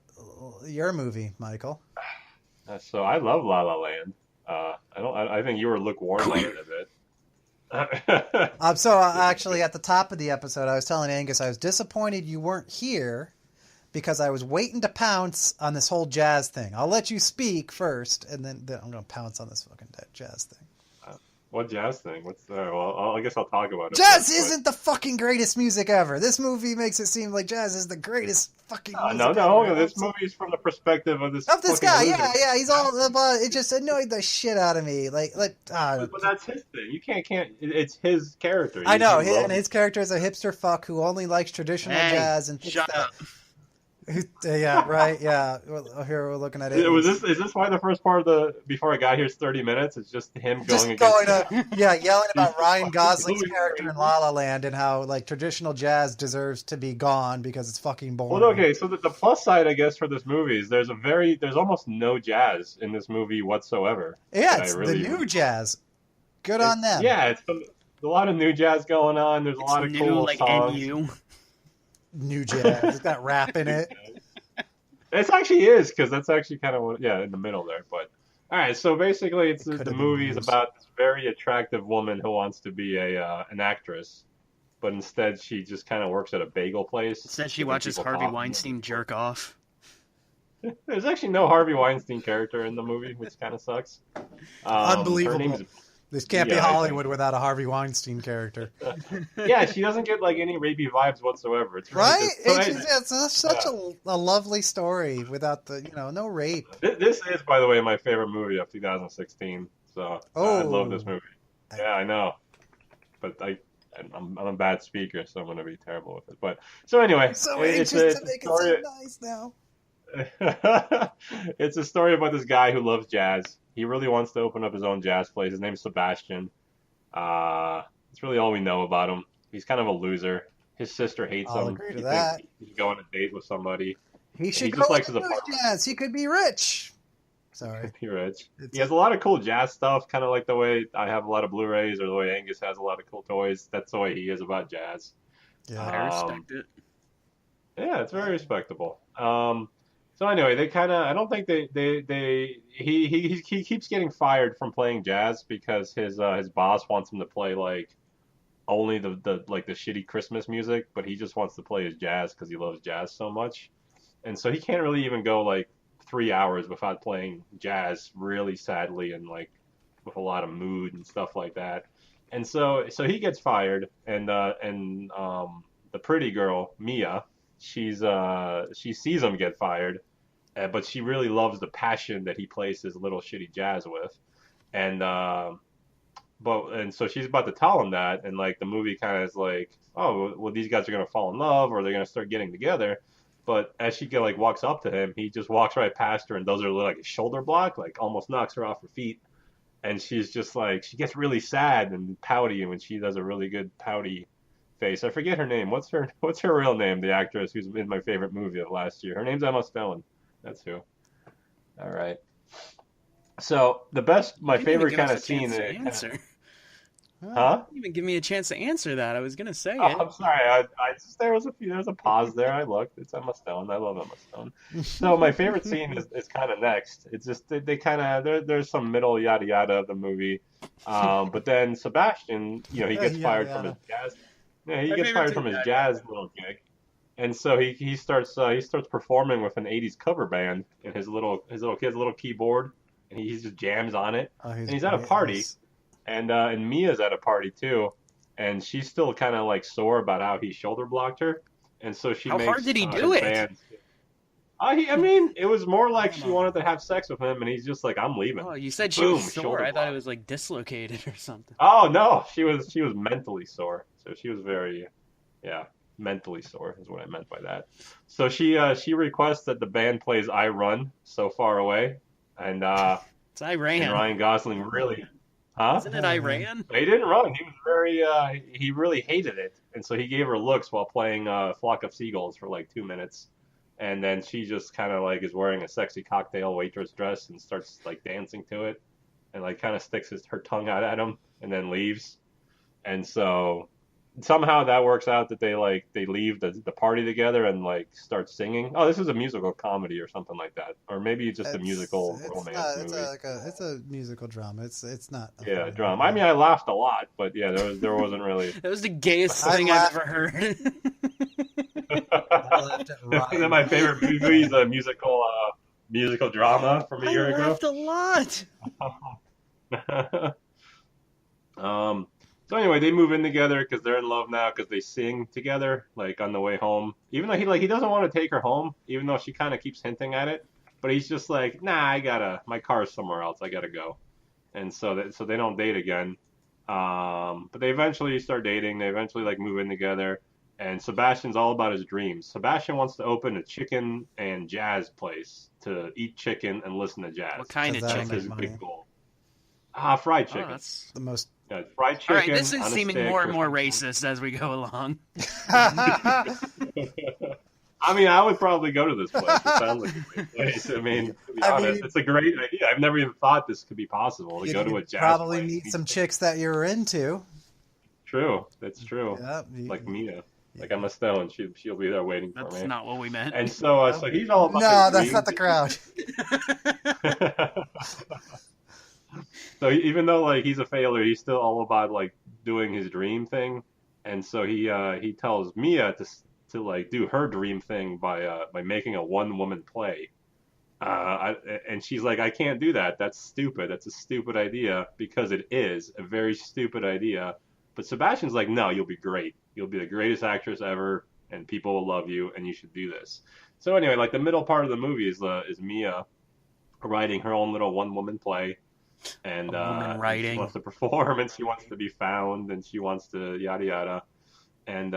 your movie, Michael. So I love La La Land. I think you were lukewarm on it a bit. So actually, at the top of the episode, I was telling Angus I was disappointed you weren't here because I was waiting to pounce on this whole jazz thing. I'll let you speak first, and then I'm going to pounce on this fucking jazz thing. What jazz thing? What's I guess I'll talk about it. Jazz first, isn't the fucking greatest music ever. This movie makes it seem like jazz is the greatest fucking music No. ever. This movie is from the perspective of this guy. loser. Yeah. He's all about it. Just annoyed the shit out of me. But that's his thing. You can't. It's his character. I know, You love and his character is a hipster fuck who only likes traditional jazz and shut up. Yeah, right. Yeah. Well, here we're looking at it. Is this why the first part of before I got here is 30 minutes? It's just him Just going against. yelling about Ryan Gosling's Louis character in crazy. La La Land and how like traditional jazz deserves to be gone because it's fucking boring. Well, okay. So the plus side, I guess, for this movie is there's almost no jazz in this movie whatsoever. Yeah, it's the new jazz. Good on them. Yeah, it's a lot of new jazz going on. There's a lot of New, cool like songs. NU. New jazz. It's got rap in it. It actually is because that's actually kind of in the middle there. But all right, so basically, the movie is about this very attractive woman who wants to be an actress, but instead she just kind of works at a bagel place. Says she giving watches people Harvey coffee. Weinstein jerk off. There's actually no Harvey Weinstein character in the movie, which kind of sucks. Unbelievable. Her name's This can't be Yeah, I Hollywood without a Harvey Weinstein character. yeah, she doesn't get like any rapey vibes whatsoever. It's really Right? just- It's such a lovely story without the, no rape. This is, by the way, my favorite movie of 2016. So I love this movie. Yeah, I know, but I'm a bad speaker, so I'm going to be terrible with it. But so anyway, I'm so anxious to make it so nice now. It's a story about this guy who loves jazz. He really wants to open up his own jazz place. His name's Sebastian. That's really all we know about him. He's kind of a loser. His sister hates I'll him. agree to He that. thinks he should go on a date with somebody. He should just go likes into his apartment. jazz. He could be rich. Sorry. He rich. It's- He has a lot of cool jazz stuff, kind of like the way I have a lot of Blu-rays, or the way Angus has a lot of cool toys. That's the way he is about jazz. Yeah. I respect it. Yeah, it's very respectable. So anyway, they kind of, I don't think he keeps getting fired from playing jazz because his boss wants him to play like only the shitty Christmas music, but he just wants to play his jazz because he loves jazz so much, and so he can't really even go like 3 hours without playing jazz really sadly and like with a lot of mood and stuff like that. And so he gets fired, and the pretty girl Mia, she sees him get fired, but she really loves the passion that he plays his little shitty jazz with, and so she's about to tell him that, and like the movie kind of is like, oh well, these guys are gonna fall in love or they're gonna start getting together. But as she like walks up to him, he just walks right past her and does her like a shoulder block, like almost knocks her off her feet. And she's just like, she gets really sad and pouty when she does a really good pouty face. I forget her name. What's her real name? The actress who's in my favorite movie of last year. Her name's Emma Stone. That's who. All right. So my favorite kind of scene. Huh? You didn't even give me a chance to answer that. I was gonna say Oh, it. I'm sorry. I just there was a pause there. I looked. It's Emma Stone. I love Emma Stone. So my favorite scene is kind of next. It's just they kind of there's some middle yada yada of the movie, but then Sebastian, he gets fired from his jazz. Yeah, he gets fired from his jazz little gig, and so he starts performing with an '80s cover band and his little keyboard, and he just jams on it, and he's at a party. And Mia's at a party too, and she's still kind of like sore about how he shoulder blocked her, and so she How makes hard did he do it? band. I mean, it was more like she wanted to have sex with him, and he's just like, "I'm leaving." Oh, you said she Boom, was sore. shoulder I thought it block. was like dislocated or something. Oh no, she was mentally sore. So she was very, mentally sore is what I meant by that. So she requests that the band plays "I Run So Far Away," and It's Iran. and Ryan Gosling really. Huh? Isn't it Iran? He didn't run. He was very. He really hated it, and so he gave her looks while playing "Flock of Seagulls" for like 2 minutes, and then she just kind of like is wearing a sexy cocktail waitress dress and starts like dancing to it, and like kind of sticks her tongue out at him, and then leaves, and so somehow that works out that they leave the party together and like start singing. Oh, this is a musical comedy or something like that, or maybe just a musical romance movie. It's a musical drama. It's not. Yeah, drama. I mean, I laughed a lot, but yeah, there wasn't really. That was the gayest I thing I've ever heard. And then my favorite movie is a musical drama from a year I ago. laughed a lot. So anyway, they move in together because they're in love now because they sing together like on the way home. Even though he doesn't want to take her home, even though she kind of keeps hinting at it, but he's just like, nah, my car's somewhere else. I gotta go. And so they don't date again. But they eventually start dating. They eventually like move in together. And Sebastian's all about his dreams. Sebastian wants to open a chicken and jazz place to eat chicken and listen to jazz. What kind of Because That's that'll chicken? his make big money. goal. Fried Oh, chicken. that's... The most. Yeah, fried All chicken. right, this is on a seeming stick more and with more some- racist as we go along. I mean, I would probably go to this place. It sounds like a great place. I mean, to be honest, it's a great idea. I've never even thought this could be possible to go to a jazz probably place. meet some chicks that you're into. True, that's true. Yep. Like Mia, like Emma Stone, she'll be there waiting for That's me. not what we meant. And so he's all about No, his that's not the crowd. So even though like he's a failure, he's still all about like doing his dream thing. And so he tells Mia to like do her dream thing by making a one woman play. And she's like, I can't do that. That's stupid. That's a stupid idea because it is a very stupid idea. But Sebastian's like, no, you'll be great. You'll be the greatest actress ever, and people will love you, and you should do this. So anyway, like the middle part of the movie is Mia writing her own little one woman play. And woman writing. she wants to perform, and she wants to be found, and she wants to yada yada, and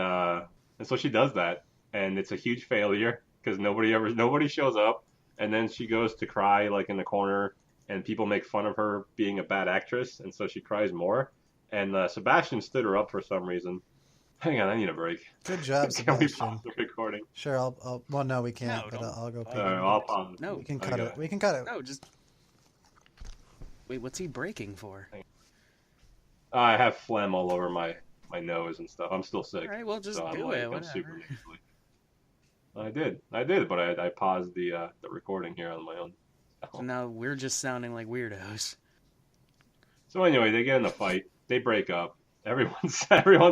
so she does that, and it's a huge failure because nobody shows up, and then she goes to cry like in the corner, and people make fun of her being a bad actress, and so she cries more, and Sebastian stood her up for some reason. Hang on, I need a break. Good job, Can we Sebastian. pause the recording? Sure, I'll. Well, no, we can't. No, but don't. I'll go. Pee. I'll pause. No. We can cut Okay. it. We can cut it. No, just... Wait, what's he breaking for? I have phlegm all over my nose and stuff. I'm still sick. All right, well, just So I'm do like, it. I'm super Whatever. nasally. I did, but I paused the recording here on my own. So now we're just sounding like weirdos. So anyway, they get in a fight. They break up. Everyone's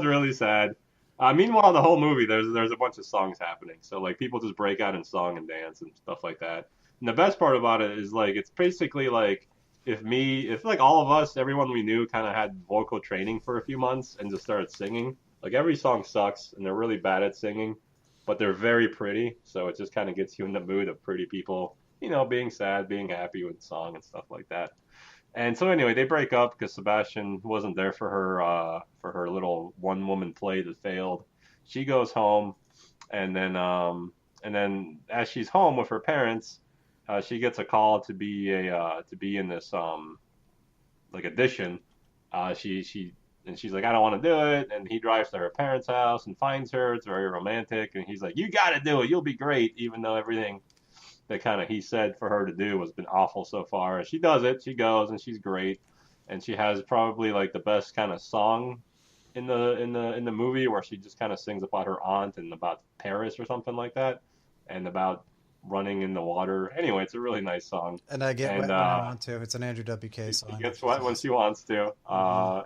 really sad. Meanwhile, the whole movie there's a bunch of songs happening. So like people just break out in song and dance and stuff like that. And the best part about it is like it's basically like if like all of us, everyone we knew, kind of had vocal training for a few months and just started singing. Like every song sucks and they're really bad at singing. but they're very pretty. So it just kind of gets you in the mood of pretty people, being sad, being happy with the song and stuff like that. And so anyway, they break up because Sebastian wasn't there for her little one woman play that failed. She goes home, and then as she's home with her parents, she gets a call to be in this like audition. She's like, I don't want to do it, and he drives to her parents' house and finds her. It's very romantic, and he's like, you got to do it, you'll be great, even though everything that kind of he said for her to do has been awful so far. And she does it. She goes, and she's great, and she has probably like the best kind of song in the movie, where she just kind of sings about her aunt and about Paris or something like that, and about running in the water. Anyway, it's a really nice song. And I get wet when I want to. It's an Andrew WK song. She gets wet when she wants to.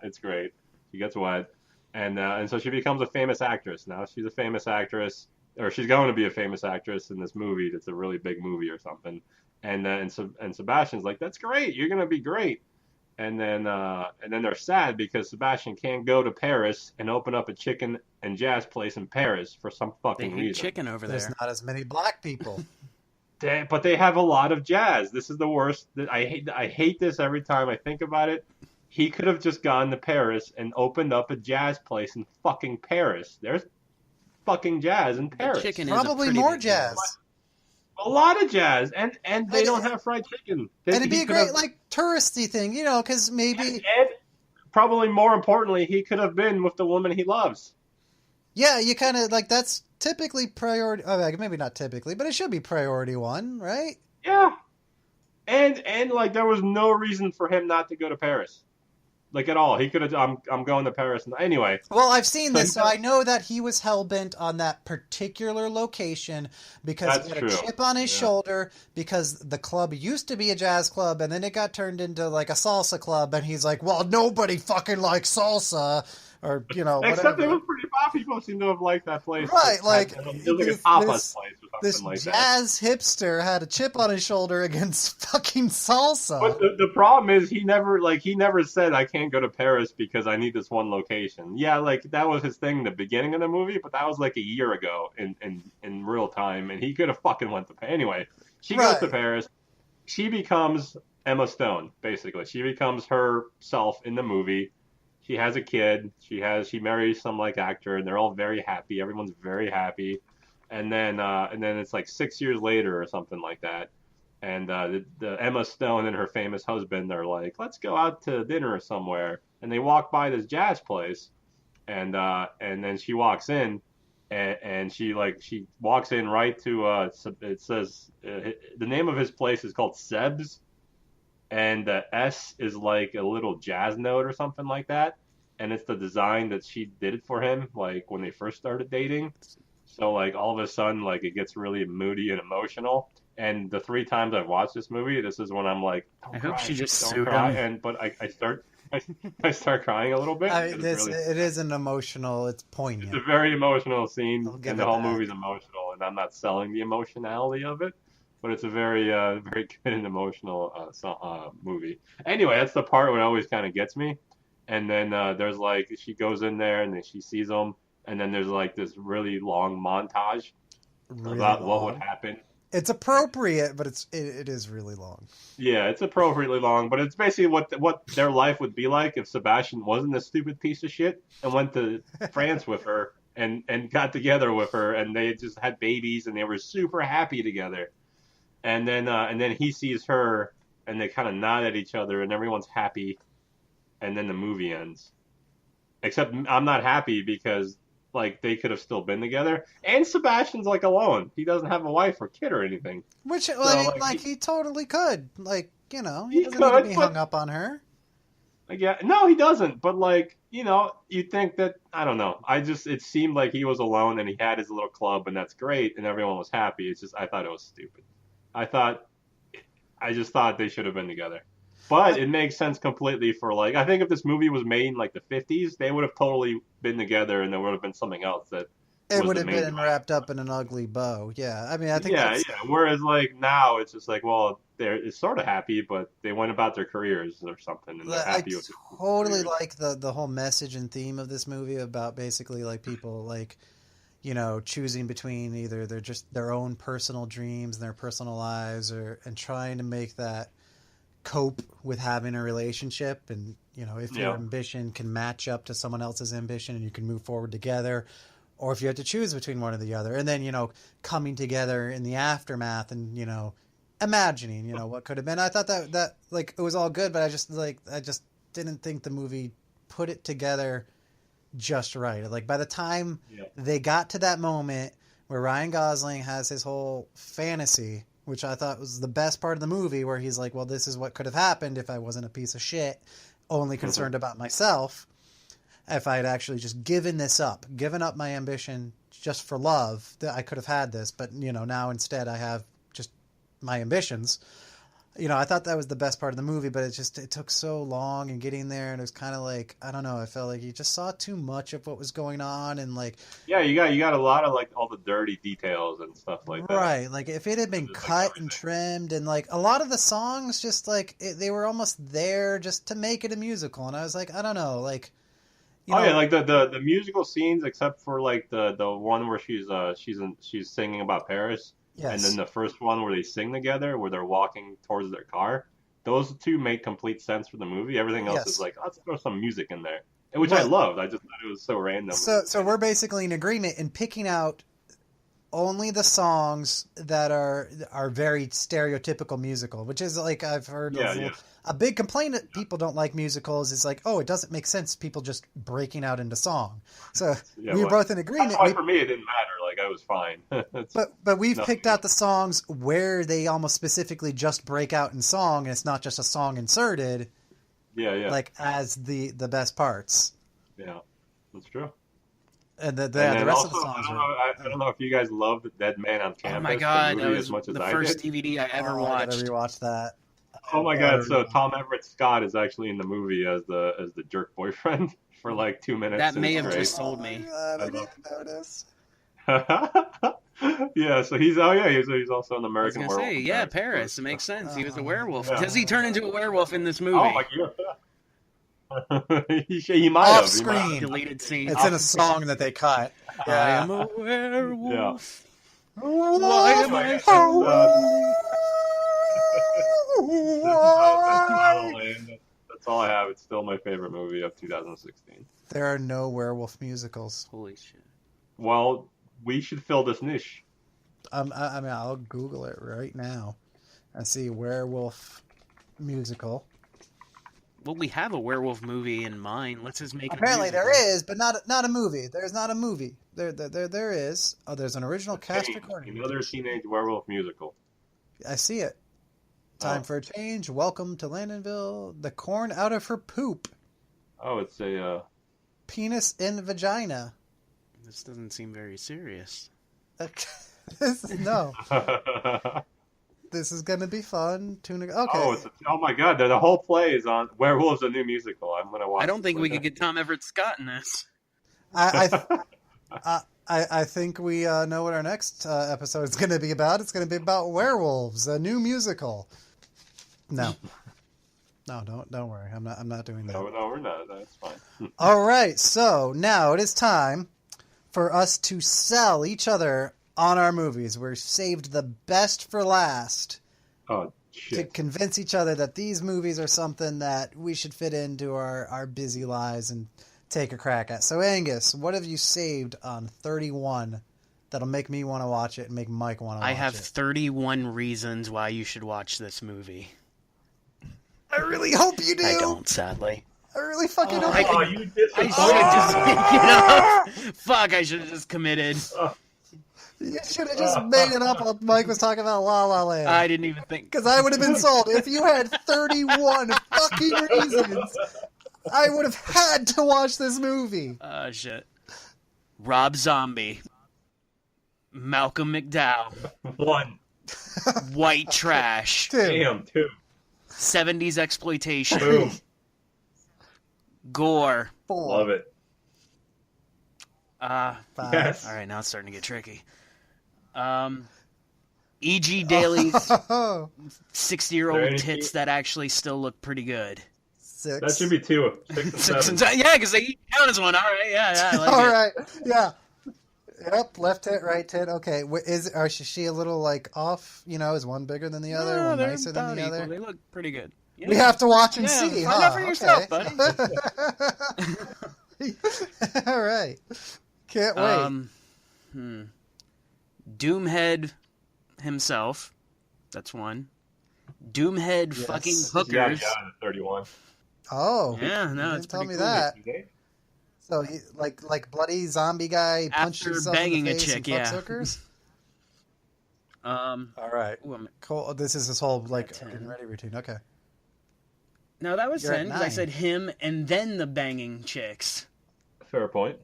It's great. She gets wet, and so she becomes a famous actress. Now she's a famous actress, or she's going to be a famous actress in this movie. That's a really big movie or something. And Sebastian's like, that's great. You're gonna be great. And then they're sad because Sebastian can't go to Paris and open up a chicken and jazz place in Paris for some fucking They eat reason. chicken over There's there. not as many black people. But they have a lot of jazz. This is the worst. I hate this every time I think about it. He could have just gone to Paris and opened up a jazz place in fucking Paris. There's fucking jazz in Paris. Chicken is a Probably pretty more big jazz. A lot of jazz, and they don't have fried chicken. And it'd be He a could great, have- like, touristy thing, because maybe... and probably more importantly, he could have been with the woman he loves. Yeah, you kind of, like, that's typically priority... Oh, maybe not typically, but it should be priority one, right? Yeah, and like there was no reason for him not to go to Paris, like at all. He could have. I'm going to Paris. Anyway. Well, I've seen this, so he- I know that he was hell-bent on that particular location because That's he had a true. chip on his Yeah. shoulder because the club used to be a jazz club, and then it got turned into, like, a salsa club, and he's like, well, nobody fucking likes salsa, or, Except whatever. it was pretty pop. People seem to have liked that place. Right, It like, was like a this- tapas place or This something like that. jazz hipster had a chip on his shoulder against fucking salsa. But the problem is he never said I can't go to Paris because I need this one location. Yeah, like that was his thing in the beginning of the movie, but that was like a year ago in real time, and he could have fucking went to Paris. Anyway, she goes to Right. Paris. She becomes Emma Stone, basically. She becomes herself in the movie. She has a kid. She marries some like actor, and they're all very happy. Everyone's very happy. And then it's like 6 years later or something like that. And the Emma Stone and her famous husband are like, let's go out to dinner somewhere. And they walk by this jazz place, and then she walks in, and she walks in right to it says the name of his place is called Seb's, and the S is like a little jazz note or something like that. And it's the design that she did it for him, like when they first started dating. So like all of a sudden, like it gets really moody and emotional. And the 3 times I've watched this movie, this is when I'm like, don't I hope cry, she just don't sued cry. him. But I start crying a little bit. I mean, It's really- it is an emotional. It's it's poignant. a very emotional scene, I'll give and the it whole that. movie's emotional. And I'm not selling the emotionality of it, but it's a very very good and emotional movie. Anyway, that's the part where it always kind of gets me. And then there's like she goes in there and then she sees him, and then there's like this really long montage Really about what would long. happen. It's appropriate, but it is really long. Yeah, it's appropriately long, but it's basically what their life would be like if Sebastian wasn't a stupid piece of shit and went to France with her and got together with her, and they just had babies and they were super happy together. And then he sees her and they kind of nod at each other and everyone's happy, and then the movie ends. Except I'm not happy because like they could have still been together, and Sebastian's like alone. He doesn't have a wife or kid or anything. Which, So, like, he totally could. Like, he He doesn't need to could, be but- hung up on her. Like, yeah, no, he doesn't. But like, you think that I don't know. It seemed like he was alone and he had his little club, and that's great, and everyone was happy. It's just I thought it was stupid. I just thought they should have been together. But it makes sense completely for like I think if this movie was made in like the 50s, they would have totally been together, and there would have been something else that It was would the have main been drive. wrapped up in an ugly bow. Yeah, I mean, I think yeah, that's... yeah. Whereas like now it's just like, well, it's sort of happy, but they went about their careers or something, and they're I happy with totally their careers. like the whole message and theme of this movie about basically like people like choosing between either their own personal dreams and their personal lives, and trying to make that cope with having a relationship. And, if your ambition can match up to someone else's ambition and you can move forward together, or if you have to choose between one or the other, and then, coming together in the aftermath and, imagining, what could have been. I thought that like, it was all good, but I just didn't think the movie put it together just right. Like, by the time they got to that moment where Ryan Gosling has his whole fantasy, which I thought was the best part of the movie, where he's like, well, this is what could have happened if I wasn't a piece of shit, only concerned about myself. If I had actually just given up my ambition just for love, that I could have had this. But, now instead I have just my ambitions. I thought that was the best part of the movie, but it took so long in getting there, and it was kind of like, I don't know, I felt like you just saw too much of what was going on, and like, you got a lot of like all the dirty details and stuff like that. Right, like if it had been cut and trimmed, and like a lot of the songs just like they were almost there just to make it a musical, and I was like, I don't know, like. Like the musical scenes, except for like the one where she's singing about Paris. Yes. And then the first one where they sing together, where they're walking towards their car, those two make complete sense for the movie. Everything else is like, let's throw some music in there, which I loved. I just thought it was so random. So we're basically in agreement in picking out only the songs that are very stereotypical musical, which is like, I've heard a big complaint that people don't like musicals is like, oh, it doesn't make sense, people just breaking out into song. So we were both in agreement. That's why for me it didn't matter. Like, I was fine. but we've picked out the songs where they almost specifically just break out in song, and it's not just a song inserted. Like, as the best parts. Yeah, that's true. And the rest of the songs I don't know if you guys love The Dead Man on Campus. Oh my god, that was the first DVD I ever watched. I gotta rewatch that. Oh my god! So Tom Everett Scott is actually in the movie as the jerk boyfriend for like 2 minutes. That may have just sold me. I didn't notice. Yeah, so he's also an American Werewolf. Paris. It makes sense. He was a werewolf. Does he turn into a werewolf in this movie? Oh my god! he might off have. screen. Deleted scene. It's in a song that they cut. I am a werewolf. Yeah. Why am I so That's all I have. It's still my favorite movie of 2016. There are no werewolf musicals. Holy shit. Well, we should fill this niche. I mean, I'll Google it right now and see werewolf musical. Well, we have a werewolf movie in mind. Let's just make it. Apparently there is, but not a movie. There's not a movie. There is. Oh, there's an original cast recording. Another teenage werewolf musical. I see it. Time for a change. Welcome to Landonville. The corn out of her poop. Oh, it's a penis in vagina. This doesn't seem very serious. No. This is gonna be fun. Okay. Oh my god! The whole play is on Werewolves, a new musical. I'm gonna watch. I don't think we could get Tom Everett Scott in this. I think we know what our next episode is going to be about. It's going to be about werewolves, a new musical. No, don't worry. I'm not doing that. No, we're not. That's fine. All right. So now it is time for us to sell each other on our movies. We're saved the best for last. Oh, shit. To convince each other that these movies are something that we should fit into our busy lives and take a crack at. So, Angus, what have you saved on 31 that'll make me want to watch it and make Mike want to watch it? I have 31 reasons why you should watch this movie. I really hope you do. I don't, sadly. I really fucking hope you I should have just made it up. Fuck, I should have just committed. You should have just made it up while Mike was talking about La La Land. I didn't even think. Because I would have been sold. If you had 31 fucking reasons, I would have had to watch this movie. Shit. Rob Zombie. Malcolm McDowell. 1. White trash. 2. Damn, 2. 70s exploitation. Boom. Gore. 4. Love it. 5. Yes. All right, now it's starting to get tricky. E.G. Daly's 60-year-old tits that actually still look pretty good. 6. That should be 2. 6 and 7. Yeah, because they count as one. All right, yeah. I like All it. right, yeah. Yep, left tit, right tit. Okay, is she a little like off? Is one bigger than the other? No, One they're nicer than about the equal. other? They look pretty good. Yeah. We have to watch and Yeah, see, find huh? out for yourself, buddy. All right. Can't wait. Doomhead himself. That's one. Doomhead Yes. fucking Yeah, hookers. 31. Oh. Yeah, no, you it's didn't tell pretty me cool. that. So, he, like bloody zombie guy punched After himself in banging the a face chick, and fucks yeah. hookers? All right. Cool. This is his whole, like, 10. getting ready routine. Okay. No, that was You're at 10 because I 9. said him and then the banging chicks. Fair point.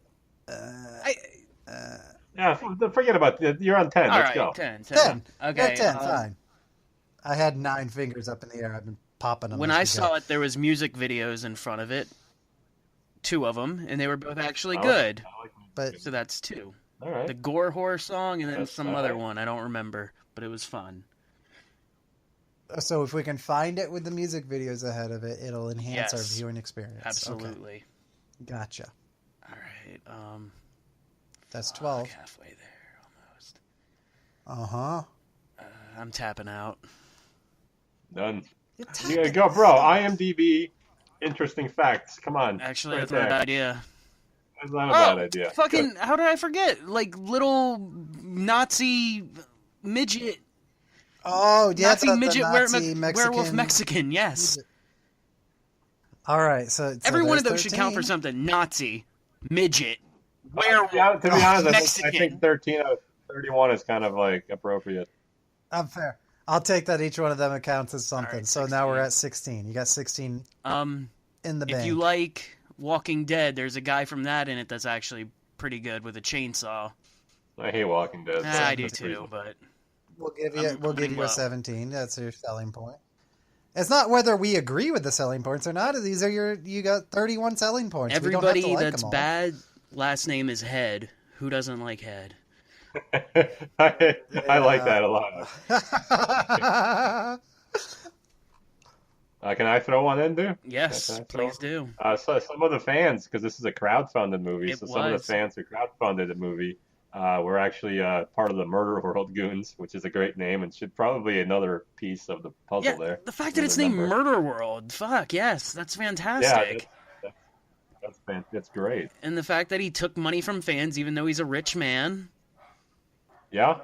Uh, Yeah, forget about it. You're on 10. All Let's right, go. 10. 10. Okay. Yeah, 10, fine. I had 9 fingers up in the air. I've been popping them. When I saw it, there was music videos in front of it. 2 of them, and they were both actually good. But So that's 2. All right. The Gore Horror song and then That's some all other right. one. I don't remember, but it was fun. So if we can find it with the music videos ahead of it, it'll enhance our Yes. viewing experience. Absolutely. Okay. Gotcha. All right. That's 12. Halfway there, almost. Uh-huh. I'm tapping out. Done. You're You gotta tapping go, bro. out. IMDb. Interesting facts. Come on. Actually, Right that's not a there. bad idea. That's not a bad idea. Fucking, how did I forget? Like, little Nazi midget. Oh, yeah, Nazi the midget Nazi werewolf Mexican, yes. All right, so Every one of there's those should count for 13. something. Nazi, midget, werewolf, Yeah, to be honest, I Mexican. think 13 out of 31 is kind of like appropriate. I'm fair. I'll take that each one of them accounts as something. right, so now we're at 16. You got 16 in the bank. If you like Walking Dead, there's a guy from that in it that's actually pretty good with a chainsaw. I hate Walking Dead. so I do that's too, reasonable. but We'll give I'm putting you a low. 17. That's your selling point. It's not whether we agree with the selling points or not. These are you got 31 selling points. We don't have everybody to like that's them all. bad last name is Head. Who doesn't like Head? I like that a lot. Can I throw one in, dude? Yes, Can I throw please do. So some of the fans, because this is a crowdfunded movie, It so some of the was. fans who crowdfunded the movie were actually part of the Murder World Goons, which is a great name and should probably another piece of the puzzle Yeah, there. the fact that it's named Murder World, fuck, yes, that's fantastic. That's great. And the fact that he took money from fans, even though he's a rich man. Yeah.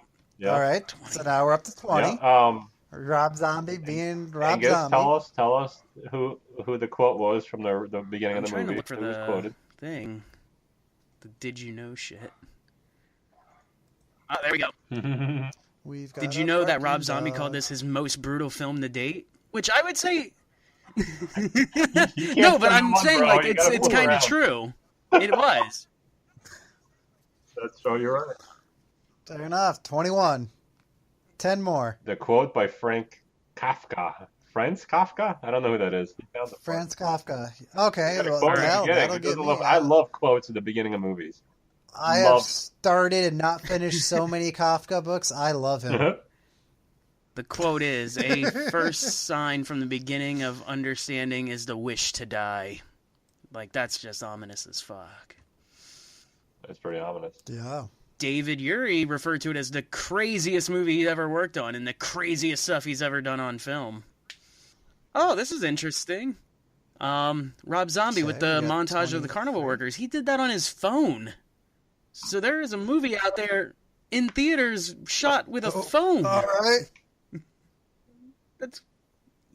All right, so now we're up to 20. Yeah. Rob Zombie being Rob Angus, Zombie. tell us who the quote was from the beginning I'm of the trying movie. to look for Who was the quoted? thing. The did you know shit. Oh, there we go. We've got Did you a know that barking Rob Zombie dog. called this his most brutal film to date? Which I would say. You can't No, but say I'm one, saying bro. like You it's gotta move kind of around. true. It was. That's so you're right. Fair enough. 21. 10 more. The quote by Frank Kafka. Franz Kafka? I don't know who that is. He found the Franz Kafka. Okay, quote well, at the that'll beginning. get me. I love quotes at the beginning of movies. I have love- started and not finished so many Kafka books. I love him. The quote is a first sign from the beginning of understanding is the wish to die. Like that's just ominous as fuck. That's pretty ominous. Yeah. David Yuri referred to it as the craziest movie he's ever worked on and the craziest stuff he's ever done on film. Oh, this is interesting. Rob Zombie with the we got montage of the 23. carnival workers. He did that on his phone. So there is a movie out there in theaters shot with a phone. All right.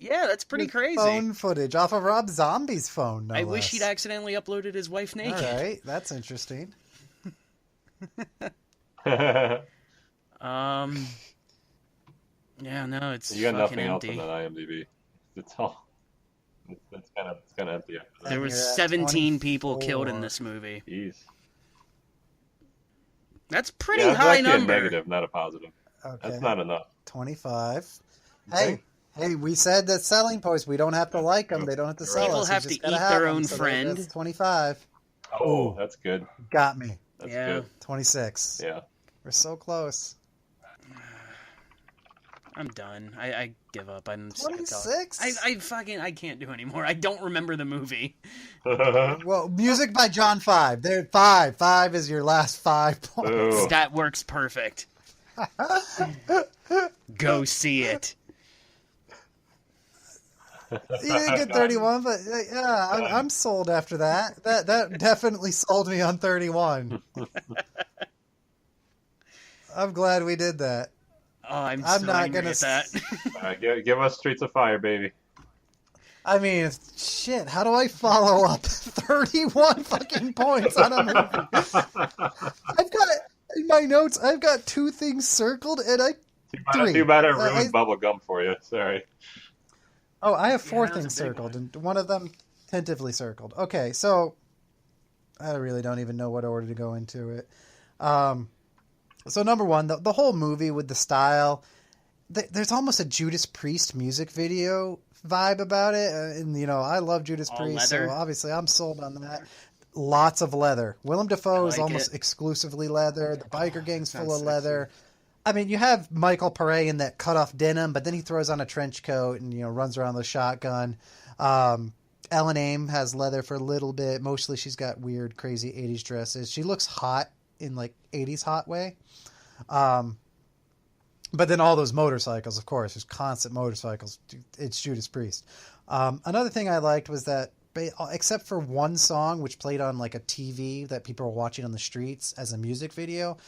That's pretty crazy. Phone footage off of Rob Zombie's phone. No I wish less. he'd accidentally uploaded his wife naked. All right, that's interesting. Yeah, no, it's You got fucking nothing else empty. on that IMDb. It's all. It's kind of empty. After that. There was You're at 17 people killed in 24. this movie. Jeez. That's pretty Yeah, it's high actually number. a negative, not a positive. Okay. That's not enough. 25. Okay. Hey, we said that selling points. We don't have to like them. They don't have to You're sell right. People us. You have just to gotta eat have their them. own So friend. That's 25. Oh, Ooh. that's good. Got me. That's Yeah. good. 26. Yeah. We're so close. I'm done. I give up. I'm sick of 26? I can't do anymore. I don't remember the movie. Well, music by John 5. There, 5. 5 is your last 5 points. Ooh. That works perfect. Go see it. You didn't get 31, but yeah, I'm sold after that. That definitely sold me on 31. I'm glad we did that. Oh, I'm I'm so not angry gonna at that. All right, give us Streets of Fire, baby. I mean, shit, how do I follow up 31 fucking points on a movie? I've got it in my notes. I've got 2 things circled, and Too bad I ruined bubble gum for you. Sorry. Oh, I have 4 that was things a big circled, one. and one of them tentatively circled. Okay, so I really don't even know what order to go into it. So number 1, the whole movie with the style, there's almost a Judas Priest music video vibe about it, and I love Judas All Priest, leather? so obviously I'm sold on that. Lots of leather. Willem Dafoe is like almost it. exclusively leather. The biker gang's full of sounds leather. I mean, you have Michael Pare in that cut-off denim, but then he throws on a trench coat and, runs around with a shotgun. Ellen Aim has leather for a little bit. Mostly she's got weird, crazy 80s dresses. She looks hot in, 80s hot way. But then all those motorcycles, of course. There's constant motorcycles. It's Judas Priest. Another thing I liked was that, except for one song, which played on, a TV that people were watching on the streets as a music video,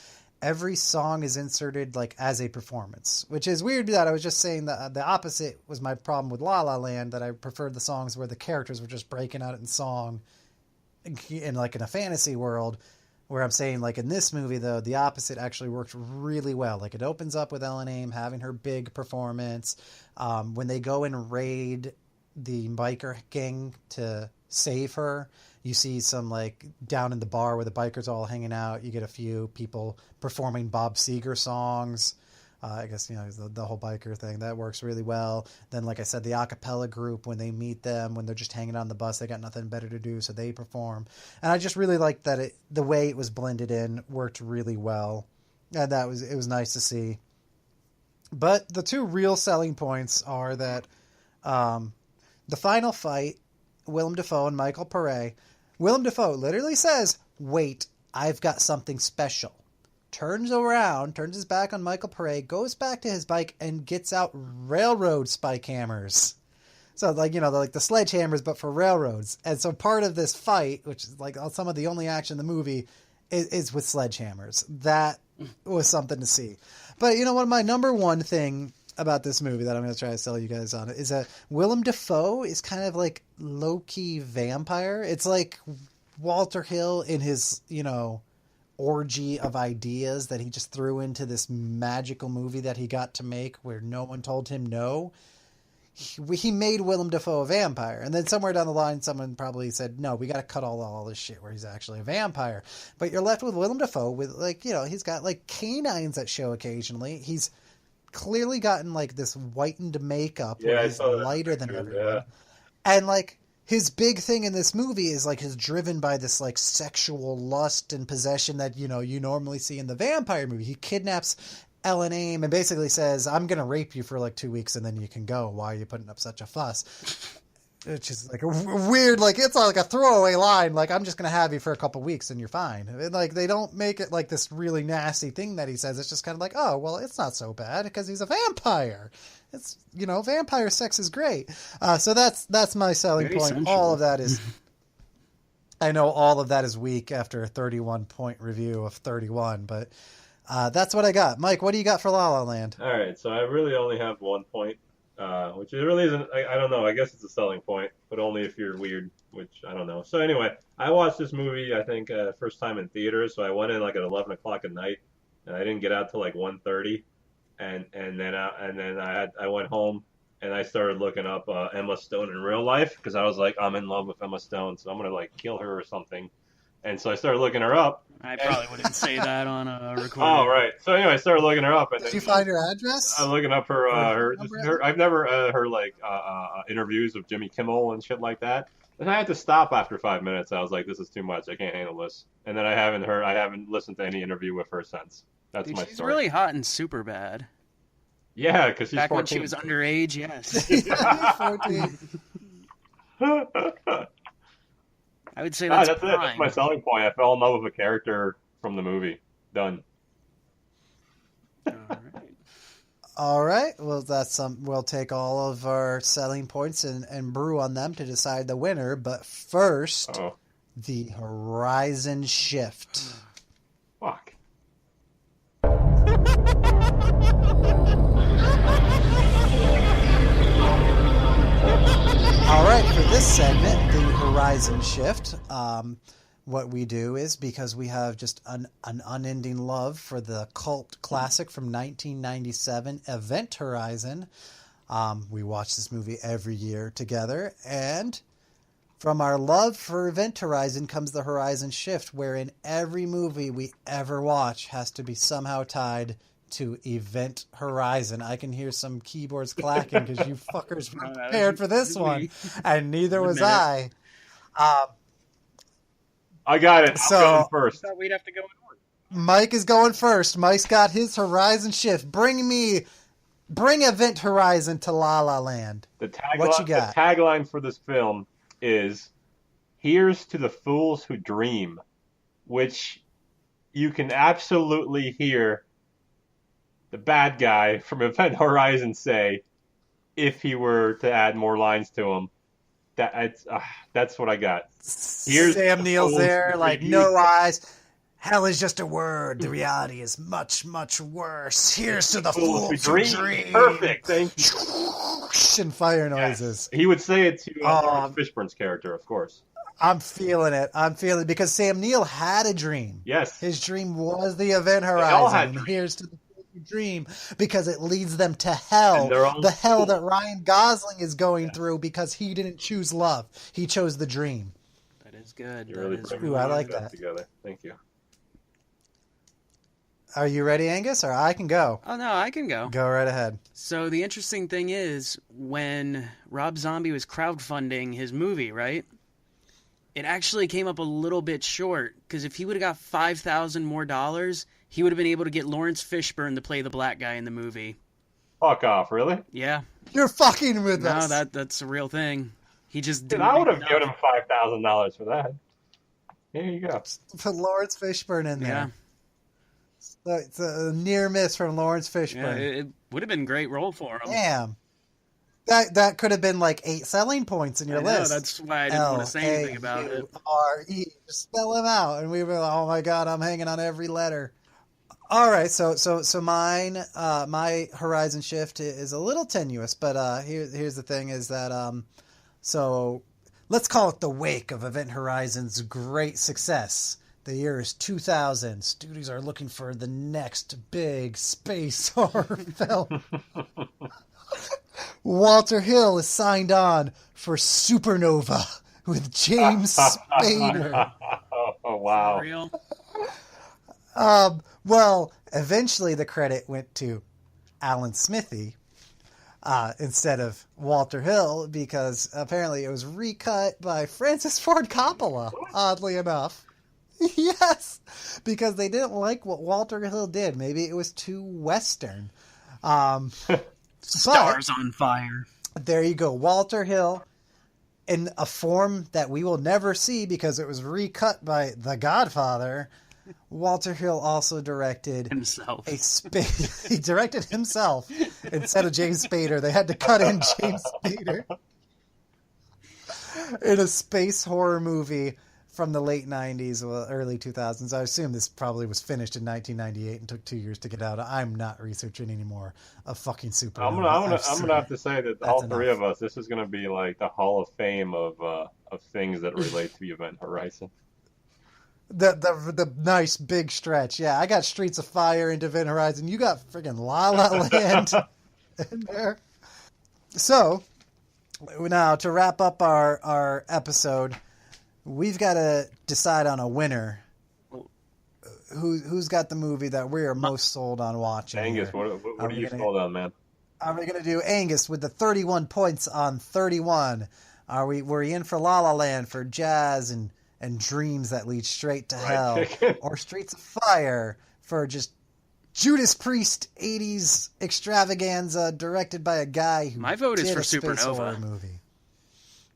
every song is inserted as a performance, which is weird that I was just saying that the opposite was my problem with La La Land, that I preferred the songs where the characters were just breaking out in song in a fantasy world, where I'm saying in this movie though, the opposite actually worked really well. It opens up with Ellen Aim having her big performance. When they go and raid the biker gang to save her, you see some down in the bar where the bikers are all hanging out. You get a few people performing Bob Seger songs. I guess, the whole biker thing that works really well. Then, like I said, the a cappella group, when they meet them, when they're just hanging on the bus, they got nothing better to do. So they perform. And I just really liked that the way it was blended in worked really well. And it was nice to see. But the 2 real selling points are that, the final fight, Willem Dafoe and Michael Pare. Willem Dafoe literally says, "Wait, I've got something special." Turns around, turns his back on Michael Pare, goes back to his bike, and gets out railroad spike hammers. So, the sledgehammers, but for railroads. And so part of this fight, which is some of the only action in the movie, is with sledgehammers. That was something to see. But, what my number 1 thing about this movie that I'm going to try to sell you guys on it is that Willem Dafoe is kind of low-key vampire. It's Walter Hill in his, orgy of ideas that he just threw into this magical movie that he got to make where no one told him no. He made Willem Dafoe a vampire. And then somewhere down the line, someone probably said, no, we got to cut all this shit where he's actually a vampire. But you're left with Willem Dafoe with he's got canines that show occasionally. He's clearly gotten this whitened makeup where he's lighter than everyone. Yeah. And his big thing in this movie is he's driven by this sexual lust and possession that you normally see in the vampire movie. He kidnaps Ellen Aim and basically says, "I'm gonna rape you for 2 weeks and then you can go. Why are you putting up such a fuss?" Which is a weird, it's a throwaway line. I'm just gonna have you for a couple weeks and you're fine. And, they don't make it this really nasty thing that he says. It's just kind of oh, well, it's not so bad because he's a vampire. It's vampire sex is great. So that's my selling Very point. sensual. All of that is. I know all of that is weak after a 31-point review of 31, but that's what I got. Mike, what do you got for La La Land? All right, so I really only have 1 point, which it really isn't. I don't know. I guess it's a selling point, but only if you're weird, which I don't know. So anyway, I watched this movie I think first time in theaters. So I went in at 11 o'clock at night, and I didn't get out till 1:30, and then I went home and I started looking up Emma Stone in real life because I was I'm in love with Emma Stone, so I'm gonna kill her or something. And so I started looking her up. I probably wouldn't say that on a recording. Oh, right. So anyway, I started looking her up. And Did you find her address? I'm looking up her I've never heard interviews of Jimmy Kimmel and shit like that. And I had to stop after 5 minutes. I was like, this is too much. I can't handle this. And then I haven't listened to any interview with her since. That's Dude, my she's story. really hot and super bad. Yeah, because she's Back 14. when she was underage, yes. 14. I would say that's That's it. That's prime. my selling point. I fell in love with a character from the movie. Done. All right. All right. Well, we'll take all of our selling points and brew on them to decide the winner. But first, Oh, the horizon shift. fuck. All right, for this segment, the horizon shift, what we do is, because we have just an unending love for the cult classic from 1997, Event Horizon, we watch this movie every year together, and from our love for Event Horizon comes the horizon shift, wherein every movie we ever watch has to be somehow tied to Event Horizon. I can hear some keyboards clacking because you fuckers were prepared for this one, and neither was I. I got it. So- I'm going first. Thought we'd have to go in order. Mike is going first. Mike's got his horizon shift. Bring Event Horizon to La La Land. What you got? The tagline for this film is "Here's to the fools who dream," which you can absolutely hear the bad guy from Event Horizon say if he were to add more lines to him. That's what I got. Here's Sam the Neill's fools there, who like, dream. no eyes. Hell is just a word. The reality is much, much worse. Here's to the fools who dream. Perfect. Thank you. And fire Yes. noises. He would say it to Lawrence Fishburne's character, of course. I'm feeling it. because Sam Neill had a dream. Yes. His dream was the Event all Horizon. had And dreams. here's to the dream because it leads them to hell. And they're all The hell cool. that Ryan Gosling is going through because he didn't choose love. He chose the dream. That is good. You That really is put Ooh, I like that that. together. Thank you. Are you ready, Angus? Or I can go. Oh, no, I can go. Go right ahead. So the interesting thing is, when Rob Zombie was crowdfunding his movie, right? It actually came up a little bit short, because if he would have got $5,000 more, he would have been able to get Lawrence Fishburne to play the black guy in the movie. Fuck off, really? Yeah. You're fucking with No, us. that's a real thing. He just Dude, didn't. I would have make given enough. him $5,000 for that. Here you go. Put Lawrence Fishburne in Yeah. there. So it's a near miss from Lawrence Yeah, Fishburne. it would have been a great role for him. Damn. That could have been like 8 selling points in your I know, list. that's why I didn't want to say anything about it. L-A-U-R-E. Just spell them out. And we were like, oh my God, I'm hanging on every letter. All right, so mine, my horizon shift is a little tenuous, but here's the thing is that, so let's call it the wake of Event Horizon's great success. The year is 2000. Studios are looking for the next big space horror film. Walter Hill is signed on for Supernova with James Spader. Oh, wow. For real? Well, eventually the credit went to Alan Smithy instead of Walter Hill because apparently it was recut by Francis Ford Coppola, oddly enough. Yes, because they didn't like what Walter Hill did. Maybe it was too Western. Stars on fire. There you go. Walter Hill, in a form that we will never see because it was recut by The Godfather. Walter Hill also directed Himself. He directed himself instead of James Spader. They had to cut in James Spader in a space horror movie from the late 90s, well, early 2000s. I assume this probably was finished in 1998 and took 2 years to get out. I'm not researching anymore. A fucking super. I'm gonna have to say that all That's three enough. of us, this is gonna be like the Hall of Fame of things that relate to Event Horizon. The nice big stretch. Yeah, I got Streets of Fire into Event Horizon. You got friggin' La La Land in there. So, now to wrap up our episode, we've got to decide on a winner. Who's got the movie that we are most sold on watching? Angus, here? what are you sold on, man? Are we going to do Angus with the 31 points on 31? Were we in for La La Land for jazz and dreams that lead straight to hell? chicken. Or Streets of Fire for just Judas Priest 80s extravaganza directed by a guy who My vote is did for a space Supernova. horror movie.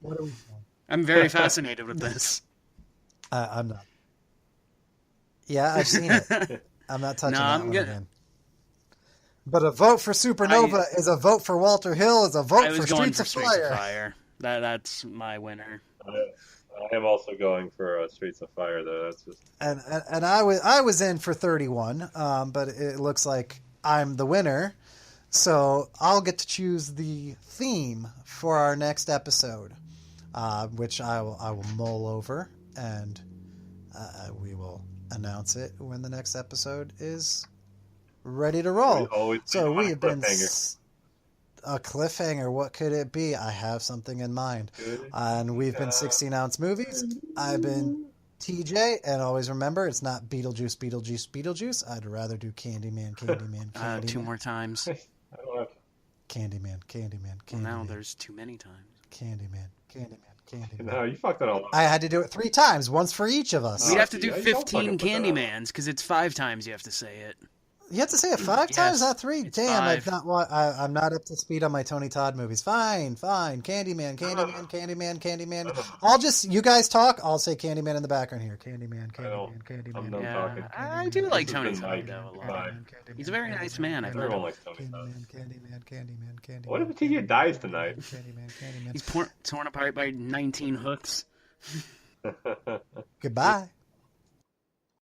What are we saying? I'm very fascinated with this. I'm not. Yeah, I've seen it. I'm not touching that one again. But a vote for Supernova is a vote for Walter Hill, is a vote for Streets of Fire. That's my winner. I am also going for Streets of Fire, though. That's just... And I was in for 31, but it looks like I'm the winner, so I'll get to choose the theme for our next episode, which I will mull over, and we will announce it when the next episode is ready to roll. So we have been a cliffhanger. What could it be? I have something in mind. And we've been 16-ounce movies. I've been TJ, and always remember, it's not Beetlejuice, Beetlejuice, Beetlejuice. I'd rather do Candyman, Candyman, Candyman. 2 more times. Candyman, Candyman, Candyman. Well, now there's too many times. Candyman, Candyman, Candyman. No, you fucked it all up. I had to do it 3 times, once for each of us. We'd have to do 15 Candymans, because it's 5 times you have to say it. You have to say it 5 times, not 3. It's Damn, 5. I'm not up to speed on my Tony Todd movies. Fine. Candyman, Candyman, Candyman, Candyman. You guys talk. I'll say Candyman in the background here. Candyman, Candyman. I'm done Yeah, talking. I do like Tony This has Todd, been though, a Mike. lot. He's a very nice man. I've met Everyone him. likes Tony Todd. Candyman. What if TJ dies tonight? Candyman. He's torn apart by 19 hooks. Goodbye.